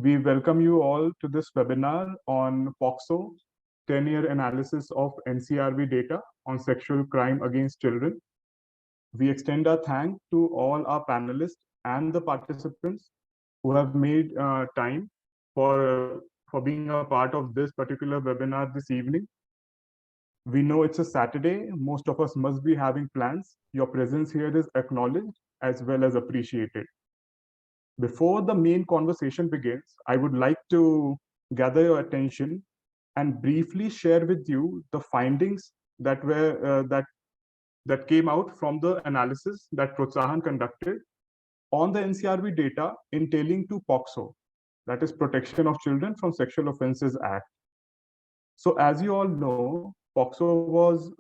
We welcome you all to this webinar on POCSO, 10-year analysis of NCRB data on sexual crime against children. We extend our thanks to all our panelists and the participants who have made time for being a part of this particular webinar this evening. We know it's a Saturday. Most of us must be having plans. Your presence here is acknowledged as well as appreciated. Before the main conversation begins, I would like to gather your attention and briefly share with you the findings that came out from the analysis that Protsahan conducted on the NCRB data entailing to POCSO, that is Protection of Children from Sexual Offences Act. So as you all know, POCSO was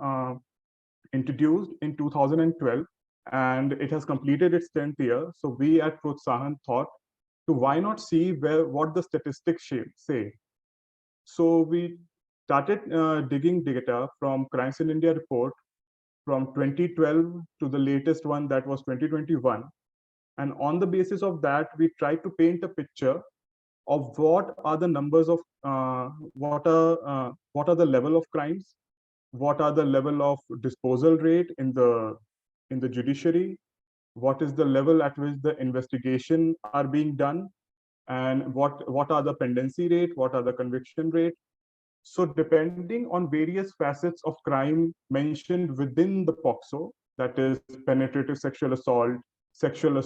introduced in 2012 and it has completed its 10th year. So we at Protsahan thought to why not see what the statistics say. So we started digging data from Crimes in India report from 2012 to the latest one that was 2021. And on the basis of that, we tried to paint a picture of what are the numbers of what are the level of crimes, what are the level of disposal rate in the judiciary, what is the level at which the investigation are being done, and what are the pendency rate, what are the conviction rate. So depending on various facets of crime mentioned within the POCSO, that is penetrative sexual assault, sexual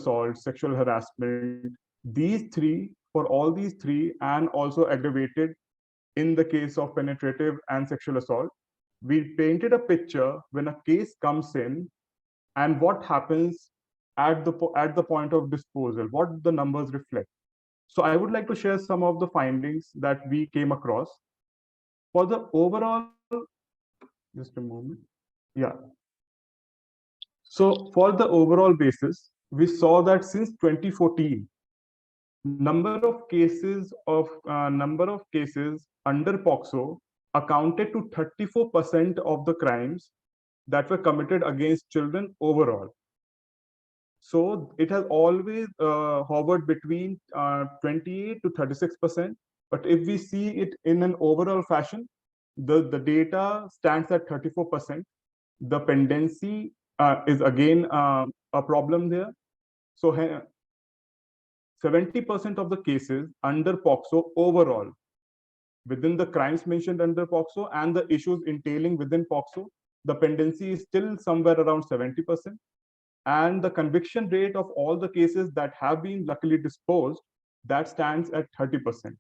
harassment, these three, for all these three, and also aggravated in the case of penetrative and sexual assault, we painted a picture when a case comes in and what happens at the point of disposal, what the numbers reflect. So I would like to share some of the findings that we came across. For the overall, just a moment. Yeah. So for the overall basis, we saw that since 2014, number of cases under POCSO accounted to 34% of the crimes that were committed against children overall. So it has always hovered between 28 to 36%. But if we see it in an overall fashion, the data stands at 34%. The pendency is again a problem there. So 70% of the cases under POCSO overall, within the crimes mentioned under POCSO and the issues entailing within POCSO, the pendency is still somewhere around 70%. And the conviction rate of all the cases that have been luckily disposed, that stands at 30%.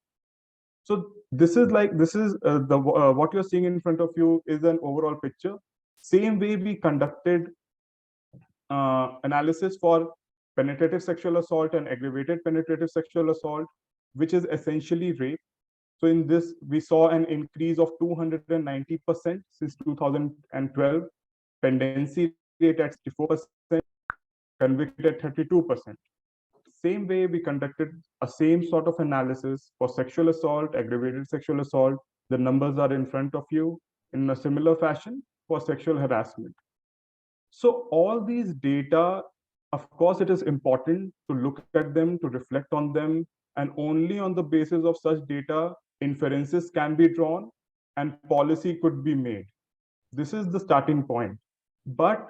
So this is what you're seeing in front of you is an overall picture. Same way we conducted analysis for penetrative sexual assault and aggravated penetrative sexual assault, which is essentially rape. So in this, we saw an increase of 290% since 2012, pendency rate at 64%, convicted at 32%. Same way, we conducted a same sort of analysis for sexual assault, aggravated sexual assault. The numbers are in front of you in a similar fashion for sexual harassment. So all these data, of course, it is important to look at them, to reflect on them, and only on the basis of such data, inferences can be drawn and policy could be made. This is the starting point. But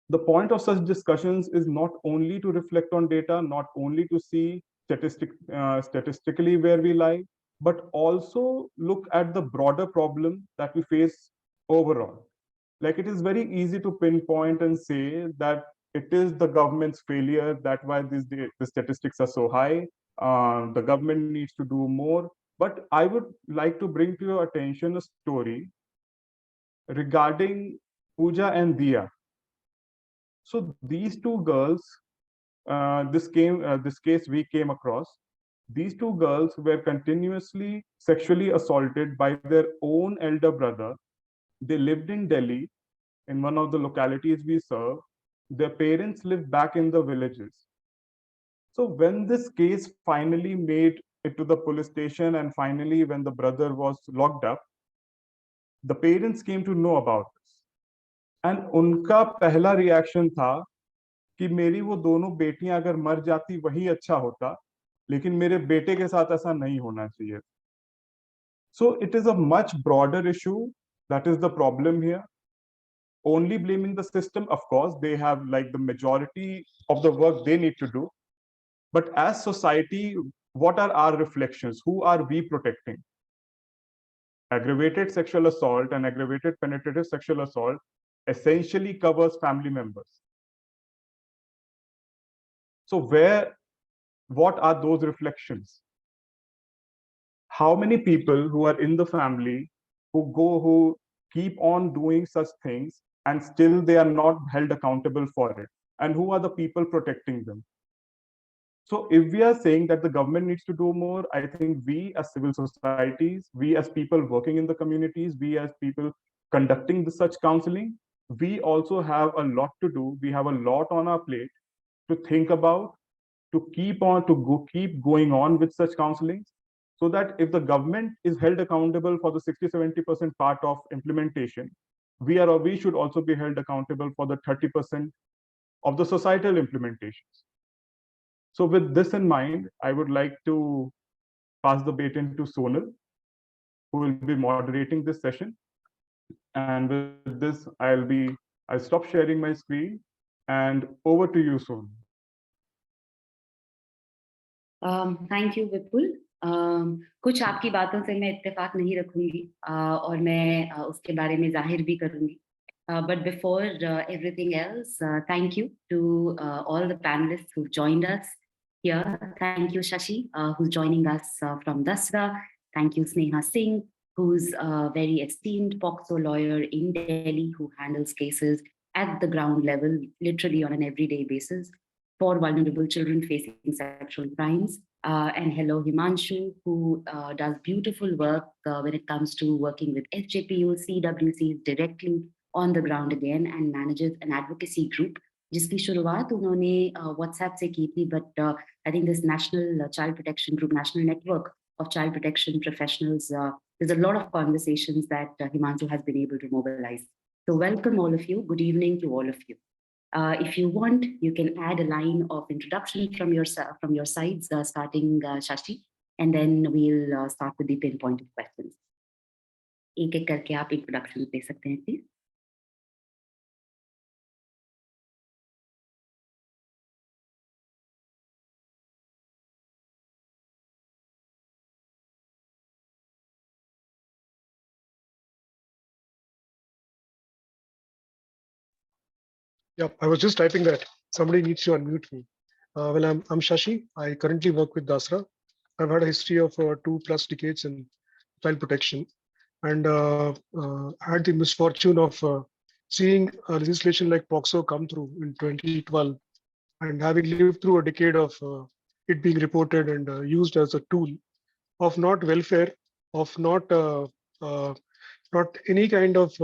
the point of such discussions is not only to reflect on data, not only to see statistically where we lie, but also look at the broader problem that we face overall. Like, it is very easy to pinpoint and say that it is the government's failure, that why the statistics are so high, the government needs to do more. But I would like to bring to your attention a story regarding Pooja and Dia. So these two girls, this case we came across, these two girls were continuously sexually assaulted by their own elder brother. They lived in Delhi, in one of the localities we serve. Their parents lived back in the villages. So when this case finally made it to the police station, and finally when the brother was locked up, the parents came to know about this. And उनका पहला reaction था कि मेरी वो दोनों बेटियां अगर मर जाती वही अच्छा होता, लेकिन मेरे बेटे के साथ ऐसा नहीं होना चाहिए. So it is a much broader issue. That is the problem here. Only blaming the system, of course, they have like the majority of the work they need to do. But as society, what are our reflections? Who are we protecting? Aggravated sexual assault and aggravated penetrative sexual assault essentially covers family members. So what are those reflections? How many people who are in the family who keep on doing such things and still they are not held accountable for it? And who are the people protecting them? So if we are saying that the government needs to do more, I think we as civil societies, we as people working in the communities, we as people conducting such counseling, we also have a lot to do. We have a lot on our plate to think about, to keep going on with such counseling, so that if the government is held accountable for the 60-70% part of implementation, we should also be held accountable for the 30% of the societal implementations. So with this in mind, I would like to pass the baton to Sonal, who will be moderating this session. And with this, I'll stop sharing my screen and over to you, Sonal. Thank you Vipul. कुछ आपकी बातों से मैं इत्तेफाक नहीं रखूंगी और मैं उसके बारे में जाहिर भी करूंगी. But before everything else, thank you to all the panelists who joined us here. Thank you, Shashi, who's joining us from Dasra. Thank you, Sneha Singh, who's a very esteemed POCSO lawyer in Delhi who handles cases at the ground level, literally on an everyday basis, for vulnerable children facing sexual crimes. And hello, Himanshu, who does beautiful work when it comes to working with SJPU, CWCs directly on the ground again, and manages an advocacy group जिसकी शुरुआत उन्होंने WhatsApp से की थी, but I think this National Child Protection Group, National Network of Child Protection Professionals, there's a lot of conversations that Himanshu has been able to mobilize. So welcome all of you. Good evening to all of you. If you want, you can add a line of introduction from your sides, starting Shashi, and then we'll start with the pinpointed questions. एक एक करके आप introduction दे सकते हैं, please. Yeah, I was just typing that. Somebody needs to unmute me. Well, I'm Shashi. I currently work with Dasra. I've had a history of 2+ decades in child protection, and had the misfortune of seeing legislation like POCSO come through in 2012, and having lived through a decade of it being reported and used as a tool of not welfare, of not any kind of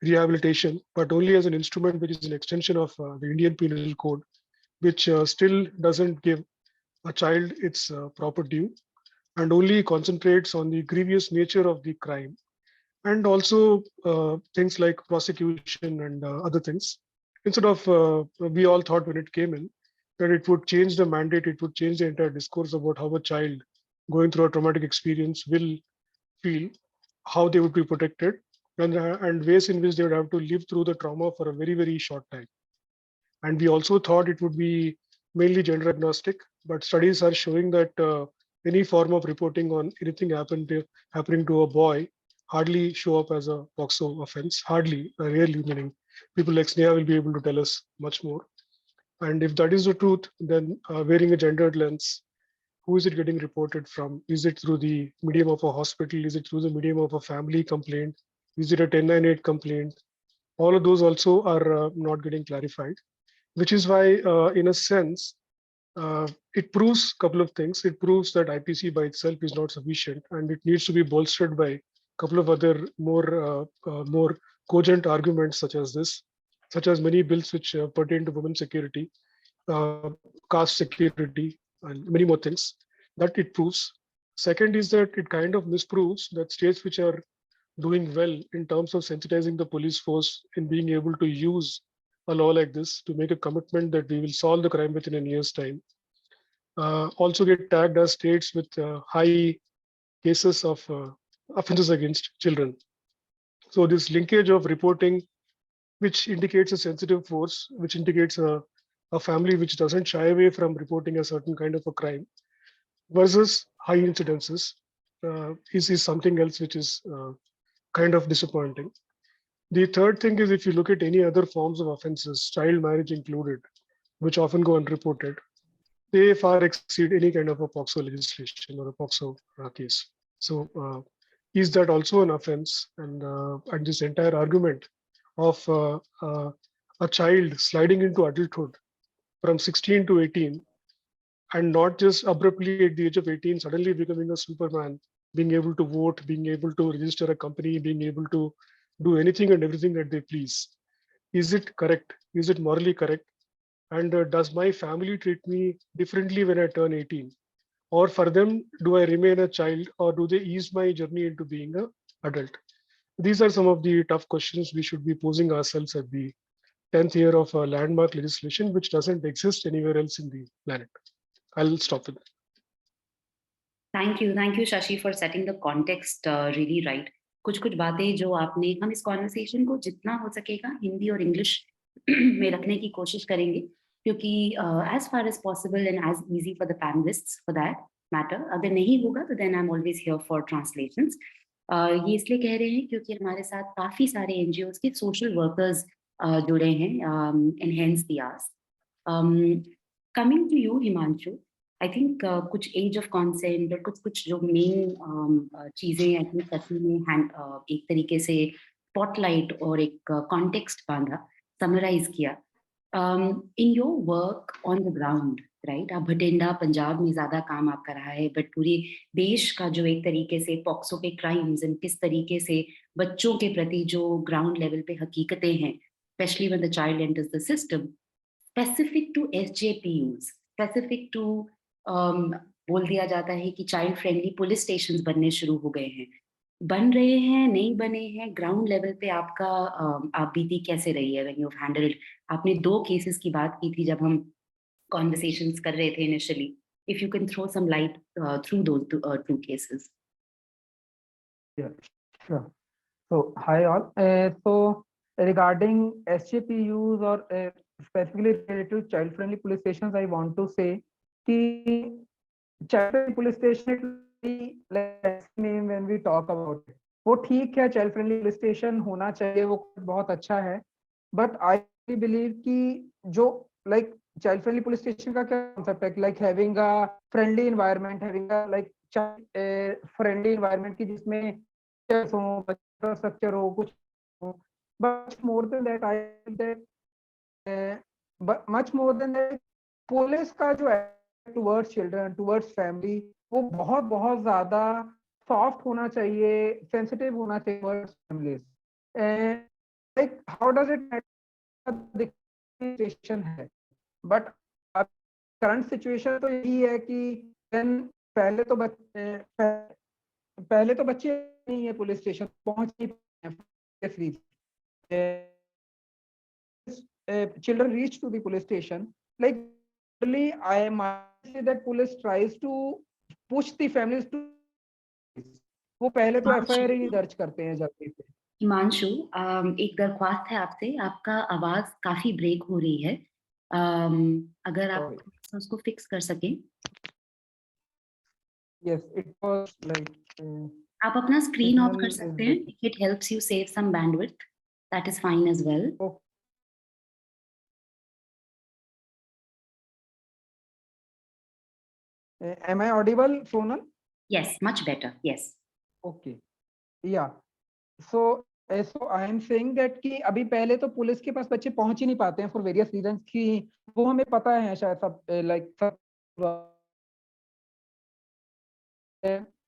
rehabilitation, but only as an instrument which is an extension of the Indian Penal Code, which still doesn't give a child its proper due and only concentrates on the grievous nature of the crime, and also things like prosecution and other things. Instead of, we all thought when it came in that it would change the mandate, it would change the entire discourse about how a child going through a traumatic experience will feel, how they would be protected, and ways in which they would have to live through the trauma for a very, very short time. And we also thought it would be mainly gender agnostic, but studies are showing that any form of reporting on anything happening to a boy hardly show up as a POCSO offense, hardly, rarely, meaning people like Sneha will be able to tell us much more. And if that is the truth, then wearing a gendered lens, who is it getting reported from? Is it through the medium of a hospital? Is it through the medium of a family complaint? Is it a 1098 complaint? All of those also are not getting clarified, which is why, in a sense, it proves a couple of things. It proves that IPC by itself is not sufficient, and it needs to be bolstered by a couple of other more cogent arguments, such as this, such as many bills which pertain to women's security, caste security, and many more things that it proves. Second is that it kind of misproves that states which are doing well in terms of sensitizing the police force in being able to use a law like this to make a commitment that we will solve the crime within a year's time. also get tagged as states with high cases of offenses against children. So this linkage of reporting, which indicates a sensitive force, which indicates a family which doesn't shy away from reporting a certain kind of a crime, versus high incidences, is something else which is kind of disappointing. The third thing is, if you look at any other forms of offenses, child marriage included, which often go unreported, they far exceed any kind of a POXO legislation or a POXO case. So is that also an offense? And this entire argument of a child sliding into adulthood from 16 to 18, and not just abruptly at the age of 18, suddenly becoming a Superman, being able to vote, being able to register a company, being able to do anything and everything that they please. Is it correct? Is it morally correct? And does my family treat me differently when I turn 18? Or for them, do I remain a child, or do they ease my journey into being an adult? These are some of the tough questions we should be posing ourselves at the 10th year of a landmark legislation, which doesn't exist anywhere else in the planet. I'll stop with that. Thank you, Shashi, for setting the context really right. कुछ बातें जो आपने, हम इस conversation को जितना हो सकेगा हिंदी और इंग्लिश में रखने की कोशिश करेंगे, क्योंकि as far as possible and as easy for the panelists for that matter. अगर नहीं होगा तो then I'm always here for translations. ये इसलिए कह रहे हैं क्योंकि हमारे साथ काफी सारे NGOs के social workers जुड़े हैं, and hence the ask. Coming to you, Himanshu, I think कुछ एज ऑफ कॉन्सेंट और कुछ जो मेन चीजें आई थिंक सची ने एक तरीके से स्पॉटलाइट और एक कॉन्टेक्स्ट बांधा, समराइज किया. In your work on the ground, right, आप भटिंडा पंजाब में ज्यादा काम आपका रहा है, बट पूरे देश का जो एक तरीके से पॉक्सो के क्राइम्स एंड किस तरीके से बच्चों के प्रति जो ग्राउंड लेवल पे हकीकतें हैं, specially when the child enters the system, specific to SJPUs, specific to बोल दिया जाता है कि चाइल्ड फ्रेंडली पुलिस स्टेशंस बनने शुरू हो गए हैं, बन रहे हैं, नहीं बने हैं, ग्राउंड लेवल पे आपका आप बीती कैसे रही है व्हेन यू हैव हैंडल्ड? आपने 2 केसेस की बात की थी जब हम कॉन्वर्सेशंस कर रहे थे initially. If you can throw some light through those 2 cases. Yeah, sure. So hi all. So regarding SJPUs or specifically related to child friendly police stations, I want to say कि child friendly police station, let's name when we talk about it, वो ठीक है, child friendly police station होना चाहिए, वो बहुत अच्छा है, but I believe कि जो like child friendly police station का क्या concept है, like having a friendly environment, having a like child friendly environment की जिसमें structure हो, कुछ हो, but more than that I think that but much more than that, police का जो towards children, towards family, वो बहुत ज्यादा soft होना चाहिए, sensitive होना चाहिए towards families. And like how does it matter the situation है, but current situation तो यही है कि पहले तो बच्चे नहीं है पुलिस स्टेशन पहुंच नहीं पाए, children reach to the police station, like really I might say that police tries to push the families to, वो पहले तो FIR ही दर्ज करते हैं जल्दी से. हिमांशु, एक दरख्वास्त है आपसे, आपका आवाज काफी ब्रेक हो रही है, अगर आप उसको फिक्स कर सकें. Yes, it was like आप अपना स्क्रीन ऑफ कर सकते हैं, if it helps you save some bandwidth, that is fine as well. Okay. Am I audible, Sonal? Yes, much better. Yes. Okay. Yeah. So I am saying that कि अभी पहले तो police के पास बच्चे पहुंच ही नहीं पाते हैं for various reasons कि वो हमें पता है शायद सब like सब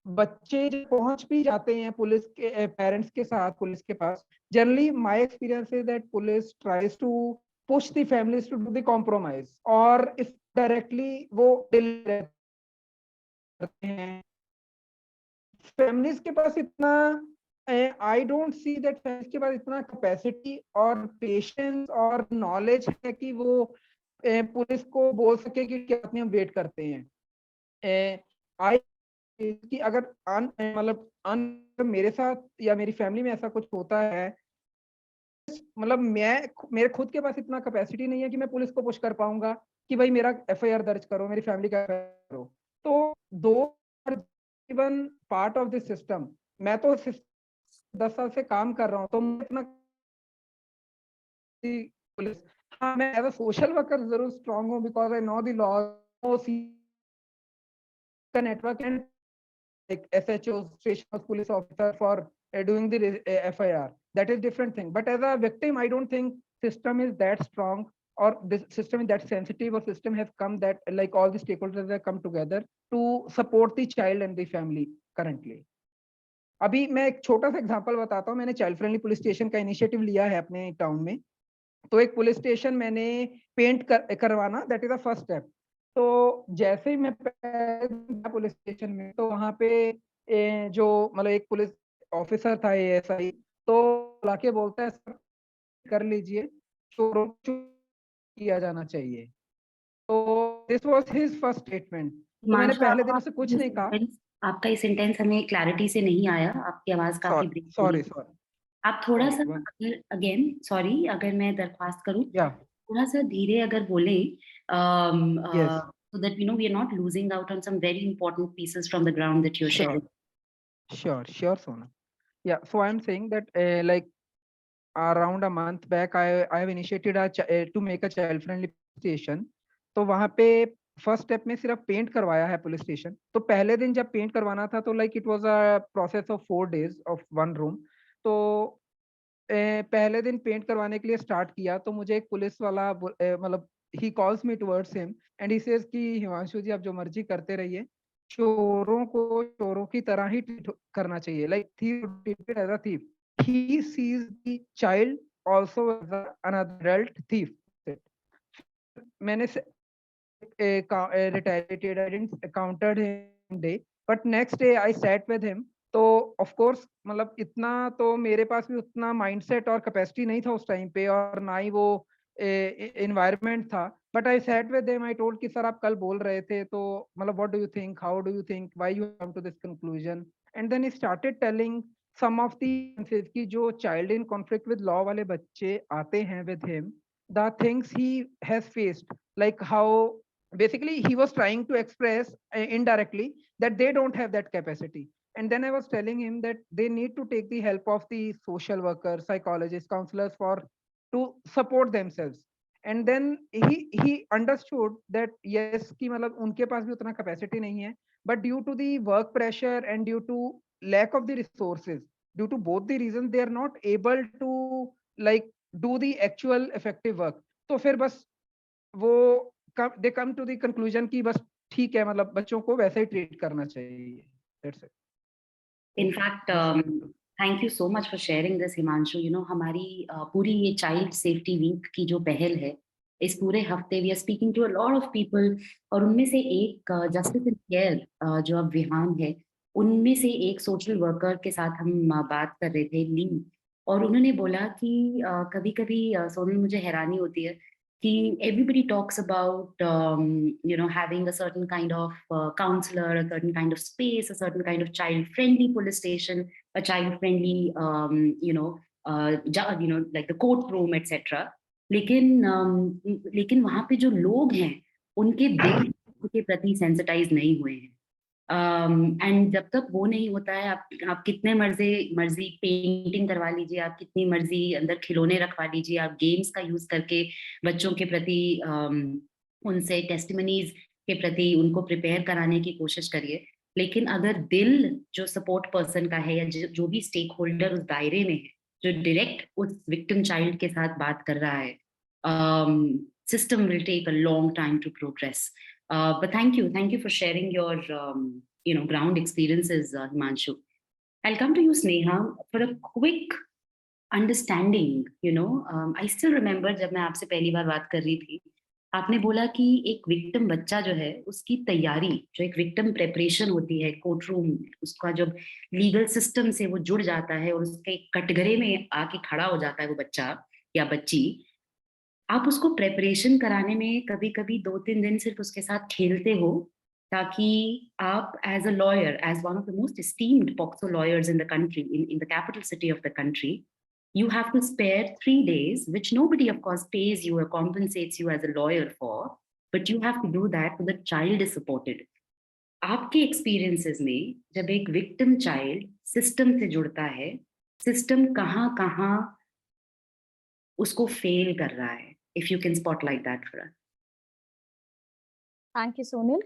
बच्चे जो पहुंच भी जाते हैं पुलिस के पेरेंट्स के साथ पुलिस के पास, generally my experience is that police tries to push the families to do the compromise, और if directly वो हैं families के पास इतना I don't see that families के पास इतना capacity और patience और knowledge है कि वो पुलिस को बोल सके कि क्या हम वेट करते हैं. आई कि अगर मतलब मेरे साथ या मेरी फैमिली में ऐसा कुछ होता है, मतलब मेरे खुद के पास इतना कैपेसिटी नहीं है कि मैं पुलिस को पुश कर पाऊंगा कि भाई मेरा एफआईआर दर्ज करो, मेरी फैमिली का एफआईआर करो। तो दो even part of this system, मैं तो 10 साल से काम कर रहा हूँ, तो मैं इतना पुलिस, हाँ मैं एज अ सोशल वर्कर जरूर स्ट्रांग हूँ because I know the law का network and like SHO, station police officer for doing the FIR. That is different thing. But as a victim, I don't think system is that strong or this system is that sensitive, or system has come that like all the stakeholders have come together to support the child and the family currently. अभी मैं एक छोटा सा example बताता हूँ। मैंने child friendly police station का initiative लिया है अपने टाउन में। तो एक पुलिस स्टेशन मैंने पेंट करवाना, that is the first step. तो जैसे ही मैं पुलिस स्टेशन में, तो वहाँ पे जो मतलब एक पुलिस ऑफिसर था एएसआई, तो लाके बोलता है सर कर लीजिए, चोरों को किया जाना चाहिए। तो this was his first statement. तो मैंने पहले दिन उससे कुछ नहीं कहा। आपका ये सेंटेंस हमें क्लैरिटी से नहीं आया, आपकी आवाज काफी ब्रेक हो रही है। आप थोड़ा सा अगेन सॉरी, अगर मैं दरख्वास्त करूं, थोड़ा सा धीरे अगर बोलें, so that we know we are not losing out on some very important pieces from the ground that you're sharing. Sure, Sona. Yeah, so I'm saying that like around a month back, I have initiated to make a child friendly station. तो वहाँ पे first step में सिर्फ paint करवाया है police station. तो पहले दिन जब पेंट करवाना था, तो like it was a process of 4 days of 1 room. तो पहले दिन पेंट करवाने के लिए स्टार्ट किया, तो मुझे एक पुलिस वाला मतलब he calls me towards him and he says कि हिमांशु जी आप जो मर्जी करते रहिए, चोरों को चोरों की तरह ही ट्रीट करना चाहिए, like thief treated as a thief. He sees the child also as an adult thief. मैंने retaliated, I didn't encountered him day, but next day I sat with him. तो ऑफ कोर्स मतलब इतना तो मेरे पास भी उतना माइंडसेट और capacity नहीं था उस टाइम पे, और ना ही वो एनवायरनमेंट था। But I sat with him, I told कि सर आप कल बोल रहे थे, तो मतलब what do you think, how do you think, why you come to this conclusion. And then he started telling some of the कि जो child in conflict with law वाले बच्चे आते हैं with him, the things he has faced, like how basically he was trying to express indirectly that they don't have that capacity. And then I was telling him that they need to take the help of the social workers, psychologists, counselors for to support themselves. And then he understood that yes कि मतलब उनके पास भी उतना capacity नहीं है, but due to the work pressure and due to lack of the resources, due to both the reasons, they are not able to like do the actual effective work. तो फिर बस वो दे कम टू द कंक्लूजन कि बस ठीक है, मतलब बच्चों को वैसे ही ट्रीट करना चाहिए। That's it. In fact thank you so much for sharing this Himanshu. You know हमारी पूरी ये चाइल्ड सेफ्टी वीक की जो पहल है, इस पूरे हफ्ते we are speaking to a lot of people, और उनमें से एक जस्टिस इन केयर जो अब विहान है, उनमें से एक सोशल वर्कर के साथ हम बात कर रहे थे, ली, और उन्होंने बोला कि कभी कभी सोनल मुझे हैरानी होती है कि everybody talks about you know having a certain kind of counselor, a certain kind of space, a certain kind of child friendly police station, a child friendly like the courtroom etc. लेकिन वहाँ पे जो लोग हैं उनके दिल उनके प्रति सेंसिटाइज नहीं हुए हैं। एंड जब तक वो नहीं होता है, आप कितने मर्जी पेंटिंग करवा लीजिए, आप कितनी मर्जी अंदर खिलौने रखवा लीजिए, आप गेम्स का यूज करके बच्चों के प्रति उनसे टेस्टिमनीज के प्रति उनको प्रिपेयर कराने की कोशिश करिए, लेकिन अगर दिल जो सपोर्ट पर्सन का है या जो भी स्टेक होल्डर उस दायरे में है, जो डायरेक्ट उस विक्टिम चाइल्ड के साथ बात कर रहा है, system will take a long time to progress. But thank you for sharing your ground experiences, Himanshu. I'll come to you, Sneha, for a quick understanding. I still remember जब मैं आपसे पहली बार बात कर रही थी, आपने बोला कि एक विक्टिम बच्चा जो है उसकी तैयारी, जो एक विक्टिम प्रेपरेशन होती है कोर्ट रूम, उसका जब लीगल सिस्टम से वो जुड़ जाता है और उसके कटघरे में आके खड़ा हो जाता है वो बच्चा या बच्ची, आप उसको प्रेपरेशन कराने में कभी कभी 2-3 दिन सिर्फ उसके साथ खेलते हो, ताकि आप as a lawyer, as one of the most esteemed POCSO lawyers in the country, in the capital city of the country, you have to spare 3 days, which nobody of course pays you or compensates you as a lawyer for, but you have to do that so the child is supported. आपके experiences में जब एक victim child system से जुड़ता है, system कहाँ कहाँ उसको फेल कर रहा है, if you can spotlight that for us. Thank you Sonal.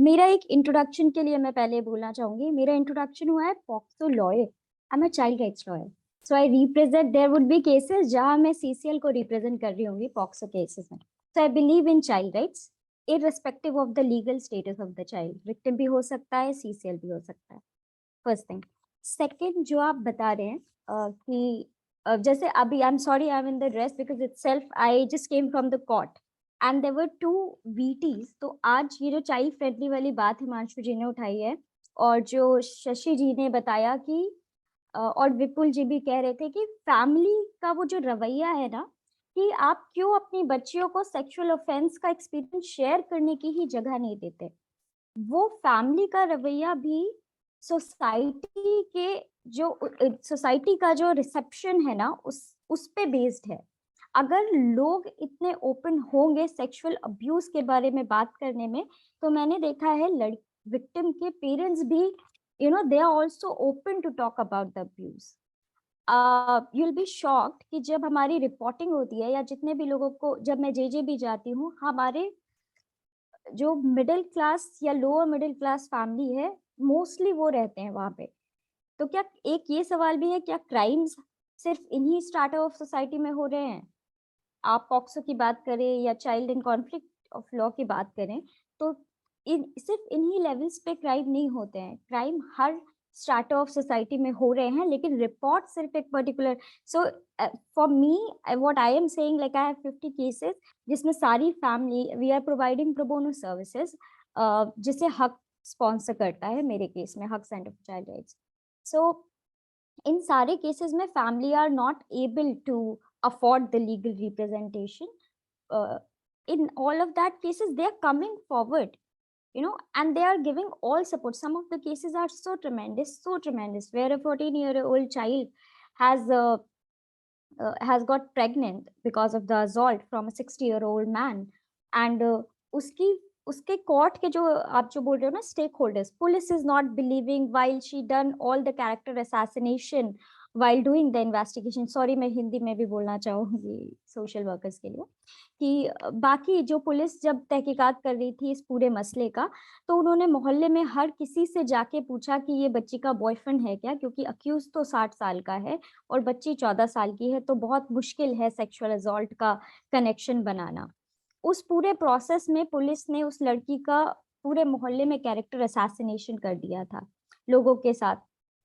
मेरा एक इंट्रोडक्शन के लिए मैं पहले बोलना चाहूंगी. मेरा इंट्रोडक्शन हुआ है POCSO lawyer. I am a child rights lawyer, so I represent, there would be cases जहां मैं सीसीएल को रिप्रेजेंट कर रही होंगी पॉक्सो केसेस में. So I believe in child rights irrespective of the legal status of the child. Victim भी हो सकता है, CCL भी हो सकता है. First thing. सेकंड, जो आप बता रहे हैं कि जैसे अभी, I am sorry, I am in the rest because itself I just came from the court and there were 2 VTs. तो आज ये जो चाइल्ड फ्रेंडली वाली बात हिमांशु जी ने उठाई है और जो शशि जी ने बताया कि और विपुल जी भी कह रहे थे कि फैमिली का वो जो रवैया है ना, कि आप क्यों अपनी बच्चियों को सेक्सुअल ऑफेंस का एक्सपीरियंस शेयर करने की ही जगह नहीं देते. वो फैमिली का रवैया भी सोसाइटी के जो सोसाइटी का जो रिसेप्शन है ना, उस पे बेस्ड है. अगर लोग इतने ओपन होंगे सेक्सुअल अब्यूज के बारे में बात करने में, तो मैंने देखा है विक्टिम के पेरेंट्स भी, you know, they are also open to talk about the abuse. you'll be shocked कि जब हमारी रिपोर्टिंग होती है या जितने भी लोगों को, जब मैं जे भी जाती हूँ, हमारे जो मिडिल क्लास या लोअर मिडिल क्लास फैमिली है, मोस्टली वो रहते हैं वहाँ पे. तो क्या एक ये सवाल भी है, क्या क्राइम्स सिर्फ इन्हीं स्ट्राटा ऑफ सोसाइटी में हो रहे हैं? आप पॉक्सो की बात करें या child in conflict of law की बात करें, तो सिर्फ इन्हीं लेवल्स पे क्राइम नहीं होते हैं. क्राइम हर स्ट्राटा ऑफ सोसाइटी में हो रहे हैं, लेकिन रिपोर्ट सिर्फ एक particular. So for me, what I am saying, like I have 50 cases जिसमें सारी family, we are providing pro bono services, जिसे हक स्पॉन्सर करता है. मेरे केस में HAQ centre for child rights. So इन सारे केसेस में family are not able to afford the legal representation. In all of that cases, they are coming forward, you know, and they are giving all support. Some of the cases are so tremendous, where a 14-year-old child has got pregnant because of the assault from a 60-year-old man, and उसके court के जो आप जो बोल रहे हो ना, stakeholders, police is not believing while she done all the character assassination while doing the investigation. Sorry, मैं हिंदी में भी बोलना चाहूंगी सोशल वर्कर्स के लिए, कि बाकी जो पुलिस जब तहकीकात कर रही थी इस पूरे मसले का, तो उन्होंने मोहल्ले में हर किसी से जाके पूछा कि ये बच्ची का बॉयफ्रेंड है क्या, क्योंकि अक्यूज तो 60 साल का है और बच्ची 14 साल की है, तो बहुत मुश्किल है सेक्सुअल असॉल्ट का कनेक्शन बनाना. उस पूरे प्रोसेस में पुलिस ने उस लड़की का पूरे मोहल्ले में कैरेक्टर असैसिनेशन कर दिया था लोगों के साथ,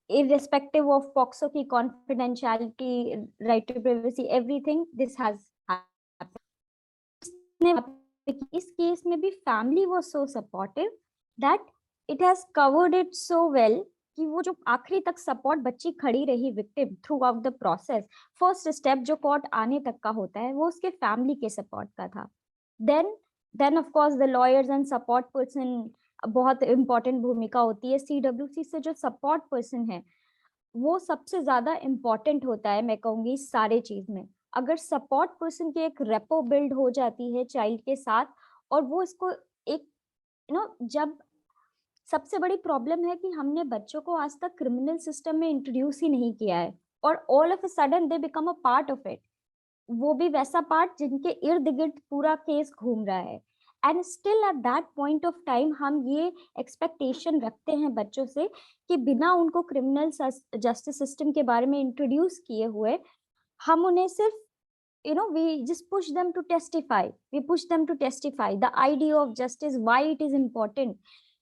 irrespective of POCSO की confidentiality, right to privacy, everything. This has happened. इस केस में भी family was so supportive that it has covered it so well कि वो जो आखिरी तक सपोर्ट बच्ची खड़ी रही victim through out the process. First step जो कोर्ट आने तक का होता है वो उसके फैमिली के सपोर्ट का था. Then of course the lawyers and support person बहुत इंपॉर्टेंट भूमिका होती है. CWC से जो सपोर्ट पर्सन है वो सबसे ज्यादा इम्पोर्टेंट होता है, मैं कहूंगी सारे चीज में. अगर सपोर्ट पर्सन की एक रेपो बिल्ड हो जाती है चाइल्ड के साथ, और वो इसको एक जब सबसे बड़ी प्रॉब्लम है कि हमने बच्चों को आज तक क्रिमिनल सिस्टम में इंट्रोड्यूस ही नहीं किया है, और all of a sudden they become a part of it. वो भी वैसा पार्ट जिनके इर्द गिर्द पूरा केस घूम रहा है. And still at that point of time हम ये एक्सपेक्टेशन रखते हैं बच्चों से कि बिना उनको क्रिमिनल जस्टिस सिस्टम के बारे में इंट्रोड्यूस किए हुए हम उन्हें सिर्फ we just push them to testify. The idea of justice, why it is important.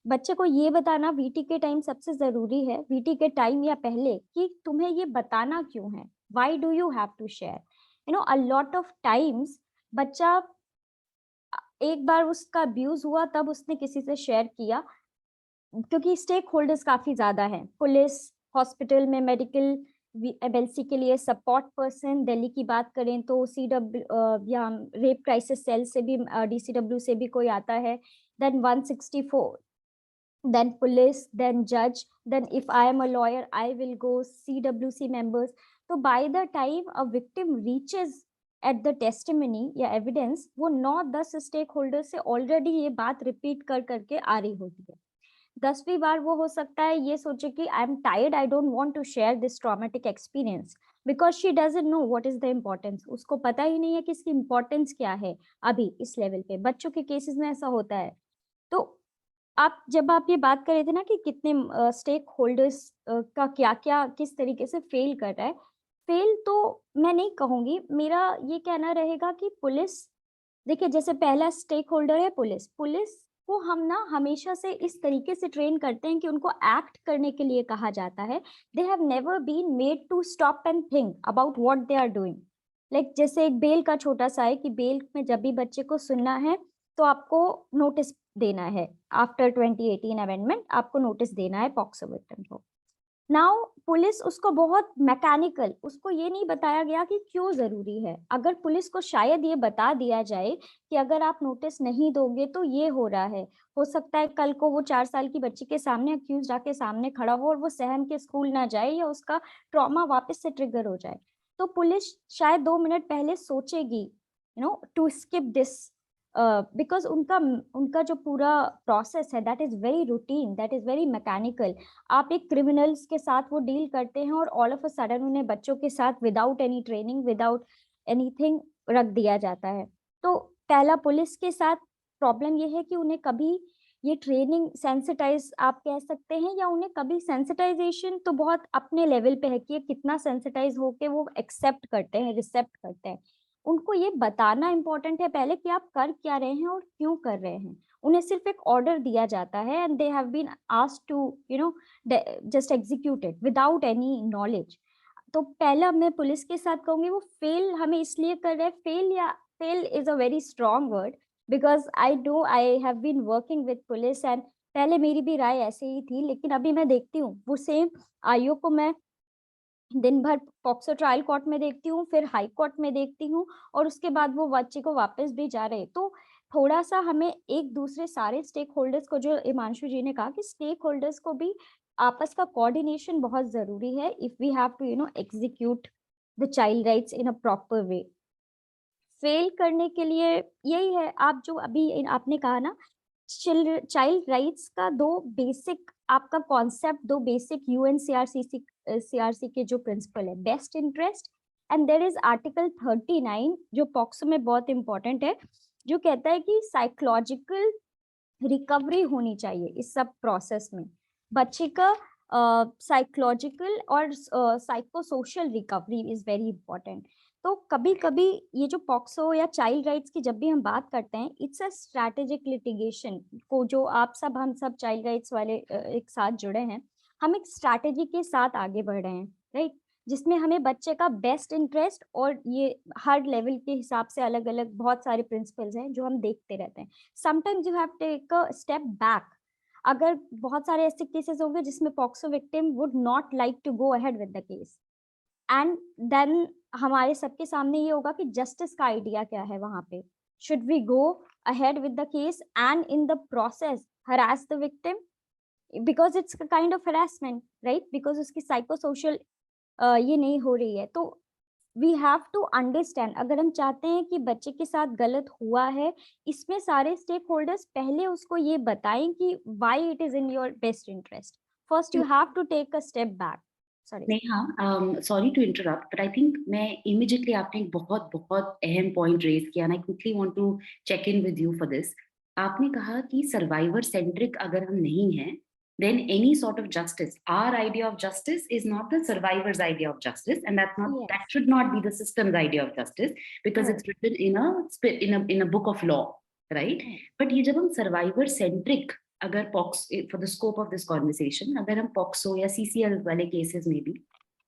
बच्चे को ये बताना VT के टाइम सबसे जरूरी है, VT के टाइम या पहले, कि तुम्हें ये बताना क्यों है. Why do you have to share? A lot of times बच्चा एक बार उसका अब्यूज हुआ तब उसने किसी से शेयर किया, क्योंकि स्टेक होल्डर्स काफी ज्यादा हैं. पुलिस, हॉस्पिटल में मेडिकल MLC के लिए सपोर्ट पर्सन, दिल्ली की बात करें तो CW या रेप क्राइसिस सेल से भी DCW से भी कोई आता है. Then 164 then police, then judge, then if I am a lawyer, I will go CWC members. तो by the time a victim reaches at the testimony या evidence, वो 9-10 स्टेक होल्डर से ऑलरेडी ये बात रिपीट कर करके आ रही होती है. 10वीं बार वो हो सकता है ये सोचे कि I am tired, I don't want to share this traumatic experience, because she doesn't know what is the importance. उसको पता ही नहीं है कि इसकी इम्पोर्टेंस क्या है अभी इस लेवल पे. बच्चों के केसेस में ऐसा होता है. तो जब आप ये बात कर रहे थे ना कि कितने स्टेक होल्डर्स का क्या क्या किस तरीके से फेल कर रहा है, फेल तो मैं नहीं कहूंगी. मेरा ये कहना रहेगा कि पुलिस, देखिए जैसे पहला स्टेक होल्डर है पुलिस. पुलिस को हम ना हमेशा से इस तरीके से ट्रेन करते हैं कि उनको एक्ट करने के लिए कहा जाता है. They have never been made to stop and think about what they are doing. Like जैसे एक बेल का छोटा सा है कि बेल में जब भी बच्चे को सुनना है तो आपको नोटिस देना है. आफ्टर 2018 अमेंडमेंट आपको नोटिस देना है पॉक्सो विक्टिम को. नाउ पुलिस उसको बहुत मैकेनिकल, उसको ये नहीं बताया गया कि क्यों जरूरी है. अगर पुलिस को शायद ये बता दिया जाए कि अगर आप नोटिस नहीं दोगे तो ये हो रहा है, हो सकता है कल को वो 4 साल की बच्ची के सामने अक्यूज आके सामने खड़ा हो और वो सहम के स्कूल ना जाए या उसका ट्रॉमा वापस से ट्रिगर हो जाए, तो पुलिस शायद 2 मिनट पहले सोचेगी टू स्किप दिस, बिकॉज उनका जो पूरा प्रोसेस है that is very routine, that is very mechanical. आप एक क्रिमिनल्स के साथ वो डील करते हैं और ऑल ऑफ अ सडन उन्हें बच्चों के साथ without any training, without anything रख दिया जाता है. तो पहला पुलिस के साथ प्रॉब्लम ये है कि उन्हें कभी ये ट्रेनिंग सेंसिटाइज आप कह सकते हैं, या उन्हें कभी सेंसिटाइजेशन तो बहुत अपने लेवल पे है कि ये कितना सेंसिटाइज होके वो एक्सेप्ट करते हैं, रिसेप्ट करते हैं. उनको ये बताना इम्पोर्टेंट है पहले कि आप कर क्या रहे हैं और क्यों कर रहे हैं. उन्हें सिर्फ एक ऑर्डर दिया जाता है and they have been asked to just execute it without any knowledge. तो पहला मैं पुलिस के साथ कहूंगी वो फेल हमें इसलिए कर रहे हैं. Fail is a very strong word, because I have been working with police and पहले मेरी भी राय ऐसे ही थी, लेकिन अभी मैं देखती हूँ वो सेम आईओ को मैं दिन भर पॉक्सो ट्रायल कोर्ट में देखती हूँ, फिर हाई कोर्ट में देखती हूँ, और उसके बाद वो बच्चे को वापस भी जा रहे. तो थोड़ा सा हमें एक दूसरे सारे स्टेक होल्डर्स को, जो हिमांशु जी ने कहा कि स्टेक होल्डर्स को भी आपस का कोऑर्डिनेशन बहुत जरूरी है if we have to execute the child rights in a proper way. Fail करने के लिए यही है, आप जो अभी आपने कहा ना, चाइल्ड राइट्स का दो बेसिक आपका कॉन्सेप्ट, दो बेसिक यूएनसीआरसी के जो प्रिंसिपल है, best interest and there is article 39 जो पॉक्सो में बहुत इंपॉर्टेंट है, जो कहता है कि साइकोलॉजिकल रिकवरी होनी चाहिए इस सब प्रोसेस में. बच्चे का साइकोलॉजिकल और psycho social recovery is very important. तो कभी कभी ये जो पॉक्सो या चाइल्ड राइट्स की जब भी हम बात करते हैं, इट्स अ स्ट्रैटेजिक लिटिगेशन को, जो हम सब चाइल्ड राइट्स वाले एक साथ जुड़े हैं, हम एक स्ट्रैटेजी के साथ आगे बढ़ रहे हैं, राइट, जिसमें हमें बच्चे का बेस्ट इंटरेस्ट, और ये हर लेवल के हिसाब से अलग अलग बहुत सारे प्रिंसिपल्स हैं जो हम देखते रहते हैं. Sometimes you have to take a step back. अगर बहुत सारे ऐसे केसेस होंगे जिसमें POCSO victim would not like to go ahead with the case, and then हमारे सबके सामने ये होगा कि जस्टिस का आइडिया क्या है वहां पे. Should we go ahead with the case and in the process harass the victim, because it's kind of harassment, right, because उसकी साइको सोशल ये नहीं हो रही है. तो वी हैव टू अंडरस्टैंड, अगर हम चाहते हैं कि बच्चे के साथ गलत हुआ है, इसमें सारे स्टेक होल्डर्स पहले उसको ये बताएं कि why it is in your best interest. First you have to take a step back. Neha, sorry to interrupt, but I think मैं इमीडिएटली आपने एक बहुत बहुत अहम पॉइंट रेज किया, and I quickly want to check in with you for this. आपने कहा कि सर्वाइवर सेंट्रिक अगर हम नहीं हैं, then any sort of justice, our idea of justice is not the survivor's idea of justice, and that should not be the system's idea of justice, because it's written in a book of law, right? But ये जब हम survivor centric, अगर for the scope of this conversation, अगर हम POCSO या CCL वाले cases में भी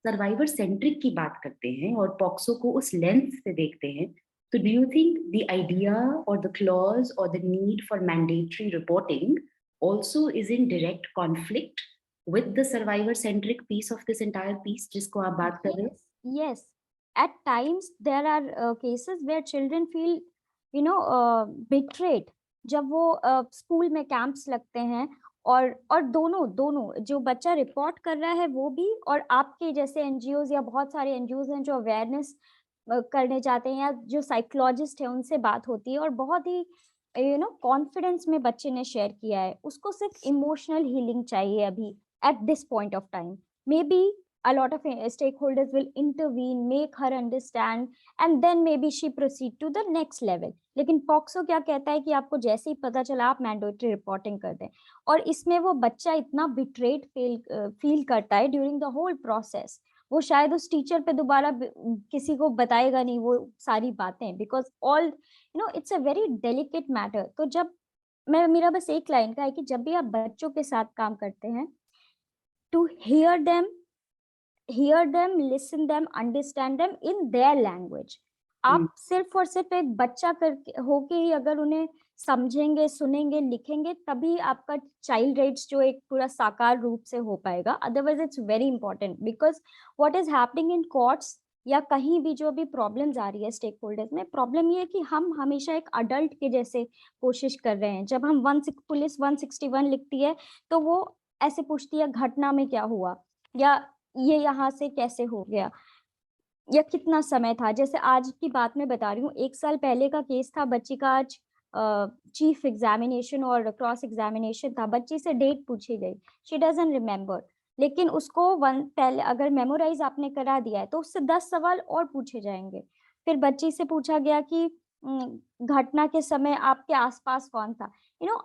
सर्वाइवर सेंट्रिक की बात करते हैं और पॉक्सो को उस लेंस से देखते हैं, तो do you think the idea or the clause or the need for mandatory reporting also is in direct conflict with the survivor centric piece of this entire piece जिसको आप बात कर रहे हैं? Yes, at times there are cases where children feel betrayed. जब वो school में camps लगते हैं और दोनों जो बच्चा रिपोर्ट कर रहा है वो भी, और आपके जैसे एनजीओज या बहुत सारे एनजीओज हैं जो अवेयरनेस करने जाते हैं, या जो साइकोलॉजिस्ट है उनसे बात होती है, और बहुत ही कॉन्फिडेंस में बच्चे ने शेयर किया है उसको सिर्फ इमोशनल हीलिंग चाहिए अभी at this point of time. May be a lot of stakeholders will intervene, make her understand, and then maybe she proceed to the next level. लेकिन पॉक्सो क्या कहता है कि आपको जैसे ही पता चला आप मैंडेटरी रिपोर्टिंग कर दें, और इसमें वो बच्चा इतना बिट्रेड फील करता है ड्यूरिंग द होल प्रोसेस, वो शायद उस टीचर पे दोबारा किसी को बताएगा नहीं वो सारी बातें, because all it's a very delicate matter. तो जब मेरा बस एक लाइन का है कि जब भी आप बच्चों के साथ काम करते हैं, to hear them, listen them, understand them in their language. आप सिर्फ और सिर्फ एक बच्चा करके होके ही अगर उन्हें समझेंगे, सुनेंगे, लिखेंगे, तभी आपका चाइल्ड राइट्स जो एक पूरा साकार रूप से हो पाएगा. Otherwise it's very important, because what is happening in courts या कहीं भी जो भी प्रॉब्लम्स आ रही है स्टेक होल्डर्स में, प्रॉब्लम ये है कि हम हमेशा एक अडल्ट के जैसे कोशिश कर रहे हैं. जब हम पुलिस 161 लिखती है तो वो ऐसे पूछती है घटना में क्या हुआ, या ये यहाँ से कैसे हो गया, या कितना समय था. जैसे आज की बात मैं बता रही हूँ, 1 साल पहले का केस था, बच्ची का आज चीफ एग्जामिनेशन और क्रॉस एग्जामिनेशन था, बच्ची से डेट पूछी गई, शी डजंट रिमेम्बर, लेकिन उसको पहले अगर मेमोराइज आपने करा दिया है तो उससे 10 सवाल और पूछे जाएंगे. फिर बच्ची से पूछा गया कि घटना के समय आपके आसपास कौन था.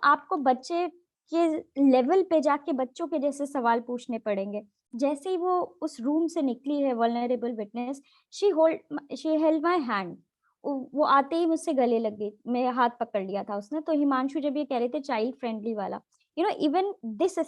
आपको बच्चे के लेवल पे जाके बच्चों के जैसे सवाल पूछने पड़ेंगे. जैसे ही वो उस रूम से निकली है vulnerable witness, she held my hand, वो आते ही मुझसे गले लग गई, मेरा हाथ पकड़ लिया था उसने. तो हिमांशु जब ये कह रहे थे चाइल्ड फ्रेंडली वाला, even this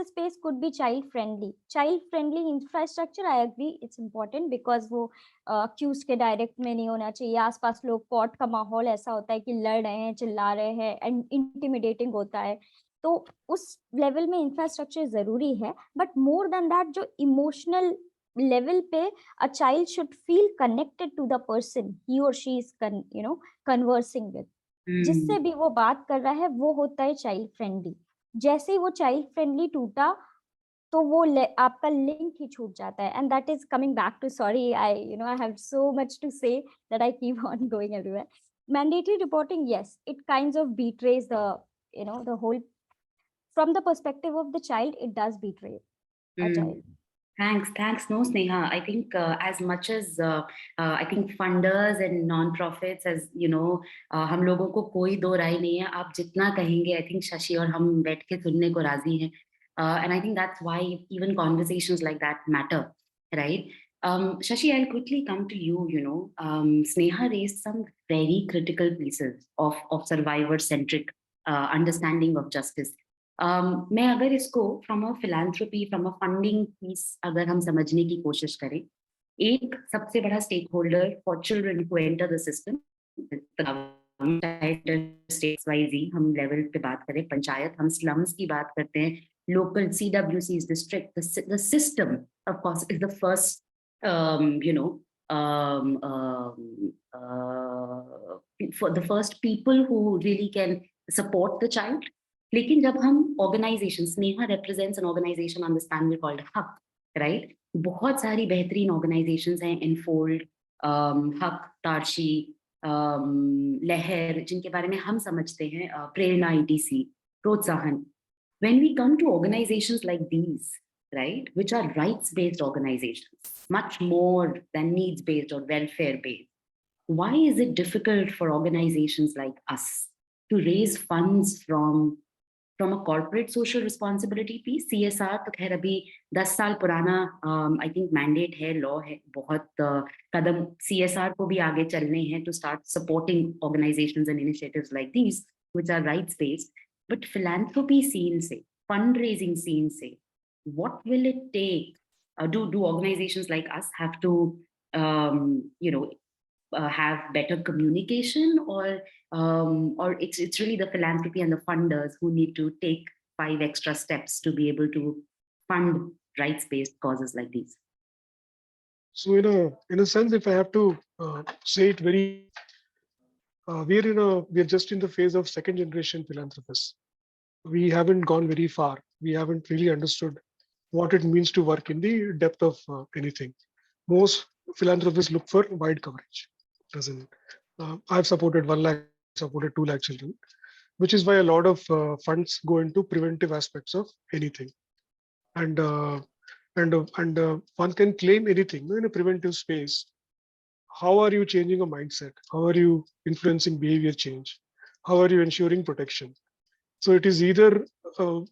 space could be child friendly infrastructure. I agree, it's important, because वो अक्यूज के डायरेक्ट में नहीं होना चाहिए. आसपास लोग, कोर्ट का माहौल ऐसा होता है कि लड़ रहे हैं, चिल्ला रहे हैं, एंड इंटिमिडेटिंग होता है, तो उस लेवल में इंफ्रास्ट्रक्चर जरूरी है. बट मोर देन दैट, जो इमोशनल लेवल पे a child should feel connected to the person he और शी इज कन्वर्सिंग विद, जिससे भी वो बात कर रहा है, वो होता है चाइल्ड फ्रेंडली. जैसे ही वो चाइल्ड फ्रेंडली टूटा तो वो आपका लिंक ही छूट जाता है. And that is coming back to, sorry I have so much to say that I keep on going everywhere. Mandatory reporting, yes, it kinds of betrays the whole, from the perspective of the child, it does betray a child. Thanks. No, Sneha. I think as much as I think funders and non-profits, as हम लोगों को कोई दो राय नहीं है. आप जितना कहेंगे, I think शशि और हम बैठ के सुनने को राजी हैं. And I think that's why even conversations like that matter, right? Shashi, I'll quickly come to you. Sneha raised some very critical pieces of survivor-centric understanding of justice. मैं अगर इसको from a philanthropy, from a funding piece अगर हम समझने की कोशिश करें, एक सबसे बड़ा stakeholder for children who enter the system, states wise हम लेवल पे बात करें, पंचायत, हम स्लम्स की बात करते हैं, local CWCs, district, the system of course is the first for the first people who really can support the child. लेकिन जब हम organisation, Sneha represents an organisation on this panel called HAQ, right? बहुत सारी बेहतरीन ऑर्गेनाइजेशंस हैं, इनफोल्ड, हक, तारशी, लहर, जिनके बारे में हम समझते हैं, प्रेरणा, ETC, प्रोत्साहन. When we come to organizations like these, right, which are rights-based organizations, much more than needs-based or welfare-based, why is it difficult for organizations like us to raise funds from a corporate social responsibility piece? CSR तो खैर अभी 10 साल पुराना I think mandate है, law है, बहुत कदम CSR को भी आगे चलने हैं to start supporting organizations and initiatives like these which are rights based. But philanthropy scene से, fundraising scene से, what will it take? Do organizations like us have to have better communication, or it's really the philanthropy and the funders who need to take 5 extra steps to be able to fund rights-based causes like these? So in a sense, if I have to say it very, we are just in the phase of second generation philanthropists. we haven't gone very far. We haven't really understood what it means to work in the depth of anything. Most philanthropists look for wide coverage. As in, I've supported 1 lakh, supported 2 lakh children, which is why a lot of funds go into preventive aspects of anything. And one can claim anything in a preventive space. How are you changing a mindset? How are you influencing behavior change? How are you ensuring protection? So it is either